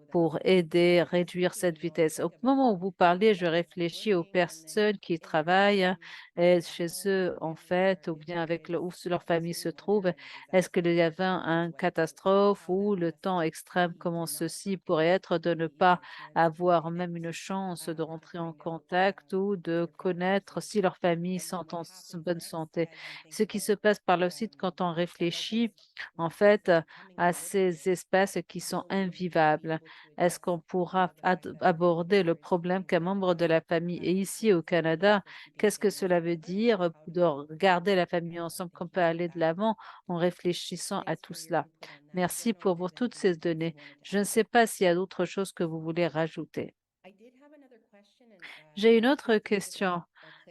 pour aider à réduire cette vitesse. Au moment où vous parlez, je réfléchis aux personnes qui travaillent chez eux, en fait, ou bien avec où leur famille se trouve. Est-ce qu'il y avait une catastrophe ou le temps extrême comme ceci pourrait être de ne pas avoir même une chance de rentrer en contact ou de connaître si leurs familles sont en bonne santé. Ce qui se passe par le site quand on réfléchit, en fait, à ces espaces qui sont invivables. Est-ce qu'on pourra aborder le problème qu'un membre de la famille est ici au Canada? Qu'est-ce que cela veut dire de garder la famille ensemble, qu'on peut aller de l'avant en réfléchissant à tout cela? Merci toutes ces données. Je ne sais pas s'il y a d'autres choses que vous voulez rajouter. J'ai une autre question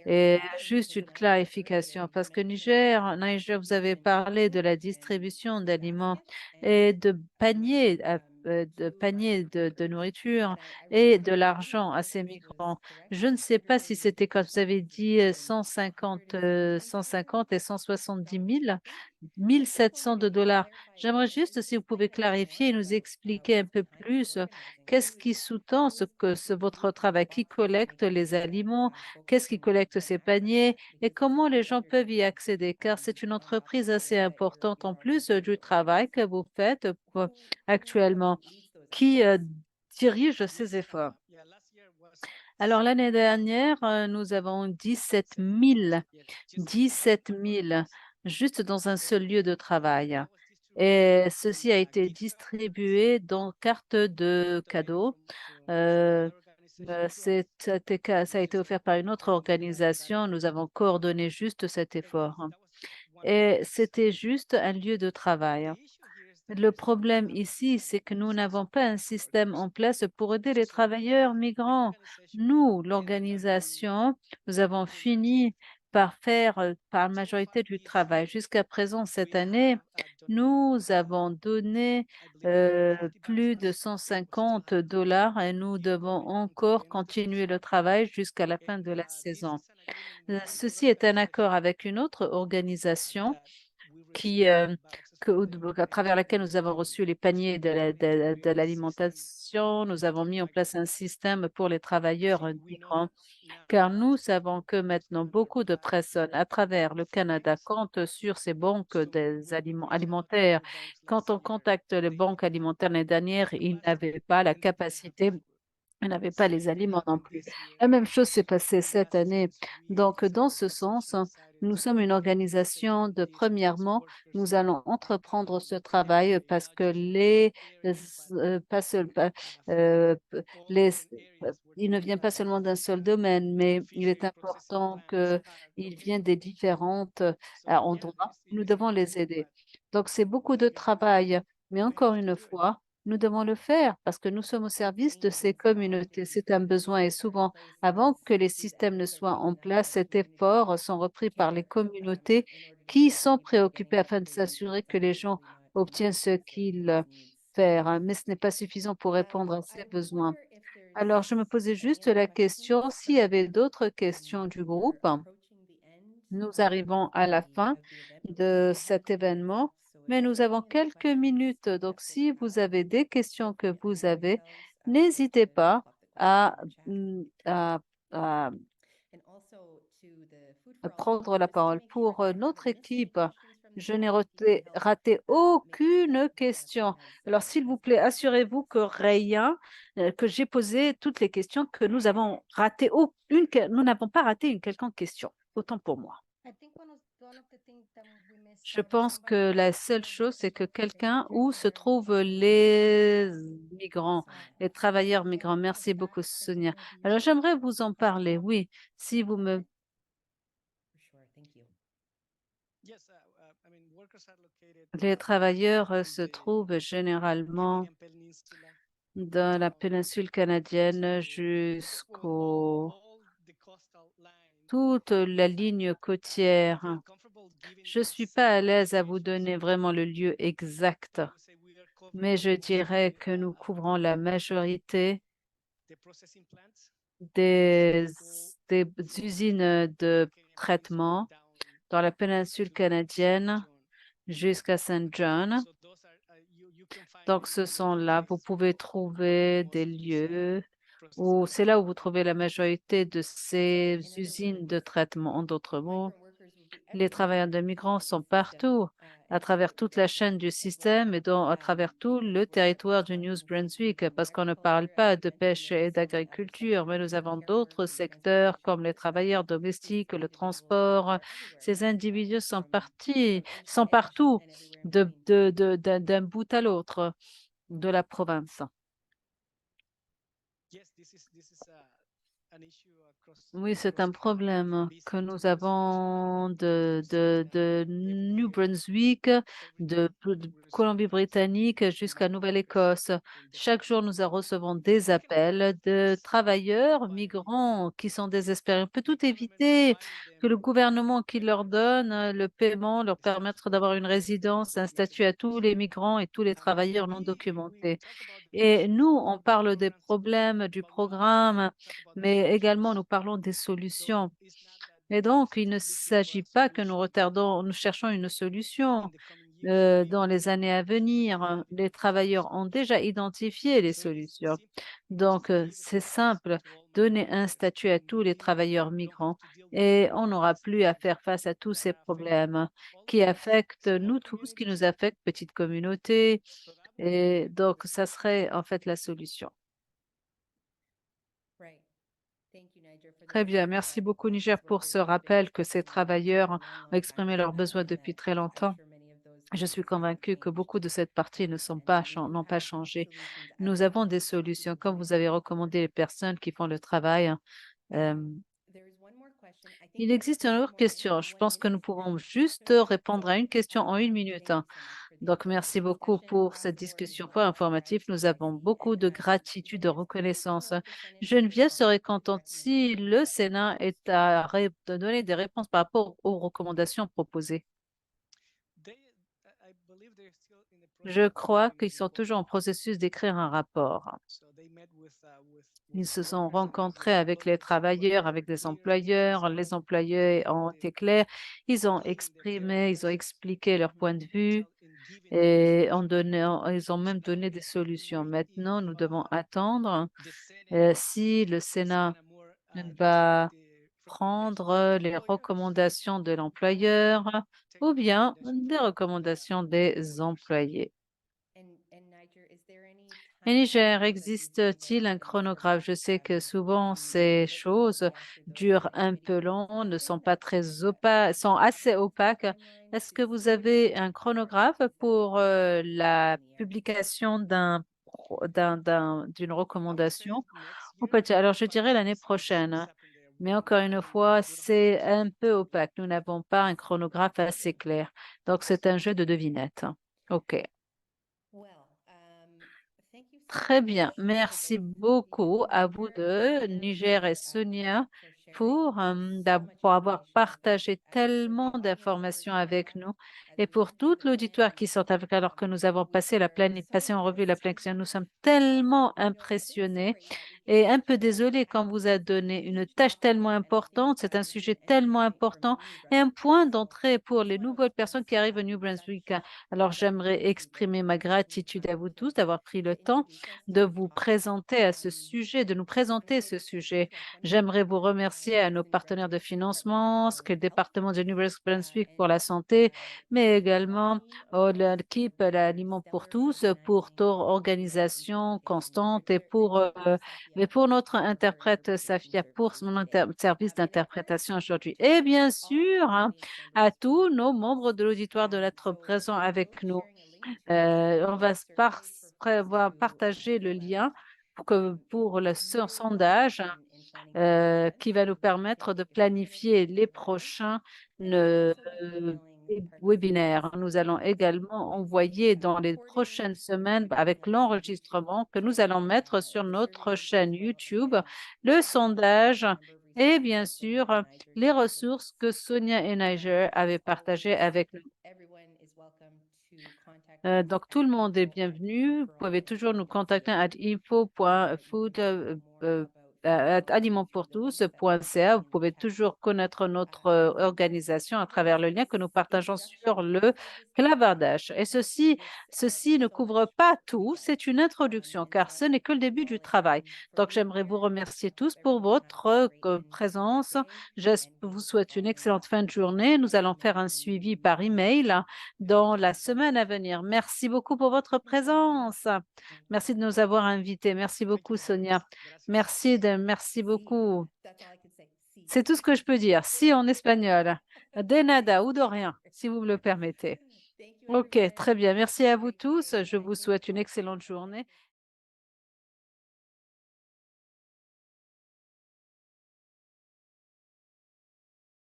et juste une clarification parce que Niger, vous avez parlé de la distribution d'aliments et de paniers de nourriture et de l'argent à ces migrants. Je ne sais pas si c'était quand vous avez dit 150 et 170 000, 1 700 de dollars. J'aimerais juste si vous pouvez clarifier et nous expliquer un peu plus qu'est-ce qui sous-tend votre travail, qui collecte les aliments, qu'est-ce qui collecte ces paniers et comment les gens peuvent y accéder, car c'est une entreprise assez importante en plus du travail que vous faites actuellement, qui dirige ces efforts. Alors l'année dernière, nous avons 17 000 juste dans un seul lieu de travail. Et ceci a été distribué dans carte de cadeaux. Euh, ça a été offert par une autre organisation. Nous avons coordonné juste cet effort. Et c'était juste un lieu de travail. Le problème ici, c'est que nous n'avons pas un système en place pour aider les travailleurs migrants. Nous, l'organisation, nous avons fini par faire par la majorité du travail. Jusqu'à présent, cette année, nous avons donné plus de 150 dollars et nous devons encore continuer le travail jusqu'à la fin de la saison. Ceci est un accord avec une autre organisation qui, à travers laquelle nous avons reçu les paniers de l'alimentation. Nous avons mis en place un système pour les travailleurs migrants, car nous savons que maintenant beaucoup de personnes à travers le Canada comptent sur ces banques des aliments alimentaires. Quand on contacte les banques alimentaires l'année dernière, ils n'avaient pas la capacité. Ils n'avaient pas les aliments non plus. La même chose s'est passée cette année. Donc, dans ce sens, nous sommes une organisation de premièrement, nous allons entreprendre ce travail parce que pas seul- pas- p- les, il ne vient pas seulement d'un seul domaine, mais il est important qu'il vienne des différentes endroits. Nous devons les aider. Donc, c'est beaucoup de travail, mais encore une fois, nous devons le faire parce que nous sommes au service de ces communautés. C'est un besoin et souvent, avant que les systèmes ne soient en place, cet effort sont repris par les communautés qui sont préoccupées afin de s'assurer que les gens obtiennent ce qu'ils veulent. Mais ce n'est pas suffisant pour répondre à ces besoins. Alors, je me posais juste la question s'il y avait d'autres questions du groupe. Nous arrivons à la fin de cet événement, mais nous avons quelques minutes. Donc, si vous avez des questions que vous avez, n'hésitez pas à, mm, à- à- à prendre la parole. Pour notre équipe, je n'ai raté aucune question. Alors, s'il vous plaît, assurez-vous que que j'ai posé toutes les questions, que nous avons raté nous n'avons pas raté une quelconque question. Autant pour moi. Je pense que la seule chose, c'est que quelqu'un où se trouvent les migrants, les travailleurs migrants. Merci beaucoup, Sonia. Alors, j'aimerais vous en parler. Oui, si vous me... Les travailleurs se trouvent généralement dans la péninsule canadienne jusqu'au toute la ligne côtière. Je ne suis pas à l'aise à vous donner vraiment le lieu exact, mais je dirais que nous couvrons la majorité des, des usines de traitement dans la péninsule canadienne jusqu'à Saint John. Donc, ce sont là, vous pouvez trouver des lieux où c'est là où vous trouvez la majorité de ces usines de traitement. En d'autres mots, les travailleurs de migrants sont partout, à travers toute la chaîne du système et à travers tout le territoire du New Brunswick, parce qu'on ne parle pas de pêche et d'agriculture, mais nous avons d'autres secteurs comme les travailleurs domestiques, le transport. Ces individus sont partout, d'un bout à l'autre de la province. Oui, c'est un problème que nous avons de New Brunswick, de Colombie-Britannique jusqu'à Nouvelle-Écosse. Chaque jour, nous recevons des appels de travailleurs migrants qui sont désespérés. On peut tout éviter, que le gouvernement qui leur donne le paiement leur permettre d'avoir une résidence, un statut à tous les migrants et tous les travailleurs non documentés. Et nous, on parle des problèmes du programme, mais également nous parlons des solutions. Et donc, il ne s'agit pas que nous cherchons une solution. Dans les années à venir, les travailleurs ont déjà identifié les solutions. Donc, c'est simple, donner un statut à tous les travailleurs migrants et on n'aura plus à faire face à tous ces problèmes qui affectent nous tous, qui nous affectent, petites communautés. Et donc, ça serait en fait la solution. Très bien. Merci beaucoup, Niger, pour ce rappel que ces travailleurs ont exprimé leurs besoins depuis très longtemps. Je suis convaincue que beaucoup de cette partie n'ont pas changé. Nous avons des solutions, comme vous avez recommandé les personnes qui font le travail. euh, il existe une autre question. Je pense que nous pouvons juste répondre à une question en 1 minute. Donc, merci beaucoup pour cette discussion fort informative. Nous avons beaucoup de gratitude, de reconnaissance. Geneviève serait contente si le Sénat est de donner des réponses par rapport aux recommandations proposées. Je crois qu'ils sont toujours en processus d'écrire un rapport. Ils se sont rencontrés avec les travailleurs, avec les employeurs. Les employeurs ont été clairs. Ils ont expliqué leur point de vue et ils ont même donné des solutions. Maintenant, nous devons attendre si le Sénat va prendre les recommandations de l'employeur ou bien des recommandations des employés. Et Niger, existe-t-il un chronographe? Je sais que souvent ces choses durent un peu long, ne sont pas très opaques, sont assez opaques. Est-ce que vous avez un chronographe pour la publication d'une recommandation? Ou peut-être, alors je dirais l'année prochaine, hein. Mais encore une fois, c'est un peu opaque. Nous n'avons pas un chronographe assez clair. Donc c'est un jeu de devinettes. OK. Très bien. Merci beaucoup à vous deux, Niger et Sonia, pour avoir partagé tellement d'informations avec nous et pour tout l'auditoire qui sont avec alors que nous avons passé en revue la planification. Nous sommes tellement impressionnés et un peu désolés quand vous a donné une tâche tellement importante. C'est un sujet tellement important et un point d'entrée pour les nouvelles personnes qui arrivent au New Brunswick. Alors, j'aimerais exprimer ma gratitude à vous tous d'avoir pris le temps de vous présenter à ce sujet, de nous présenter ce sujet. J'aimerais vous remercier à nos partenaires de financement, ce que le département de New Brunswick pour la santé, mais également à l'équipe l'Aliment pour tous pour leur organisation constante et pour notre interprète Safia pour son service d'interprétation aujourd'hui. Et bien sûr, hein, à tous nos membres de l'auditoire de l'être présents avec nous. On va va partager le lien pour le sondage qui va nous permettre de planifier les prochains euh, webinaires. Nous allons également envoyer dans les prochaines semaines avec l'enregistrement que nous allons mettre sur notre chaîne YouTube, le sondage et bien sûr les ressources que Sonia et Niger avaient partagées avec nous. Donc, tout le monde est bienvenu. Vous pouvez toujours nous contacter à alimentpourtous.ca. Vous pouvez toujours connaître notre organisation à travers le lien que nous partageons sur le clavardage. Et ceci ne couvre pas tout. C'est une introduction car ce n'est que le début du travail. Donc, j'aimerais vous remercier tous pour votre présence. Je vous souhaite une excellente fin de journée. Nous allons faire un suivi par email dans la semaine à venir. Merci beaucoup pour votre présence. Merci de nous avoir invités. Merci beaucoup, Sonia. Merci beaucoup. C'est tout ce que je peux dire. Si en espagnol. De nada ou de rien, si vous me le permettez. OK, très bien. Merci à vous tous. Je vous souhaite une excellente journée.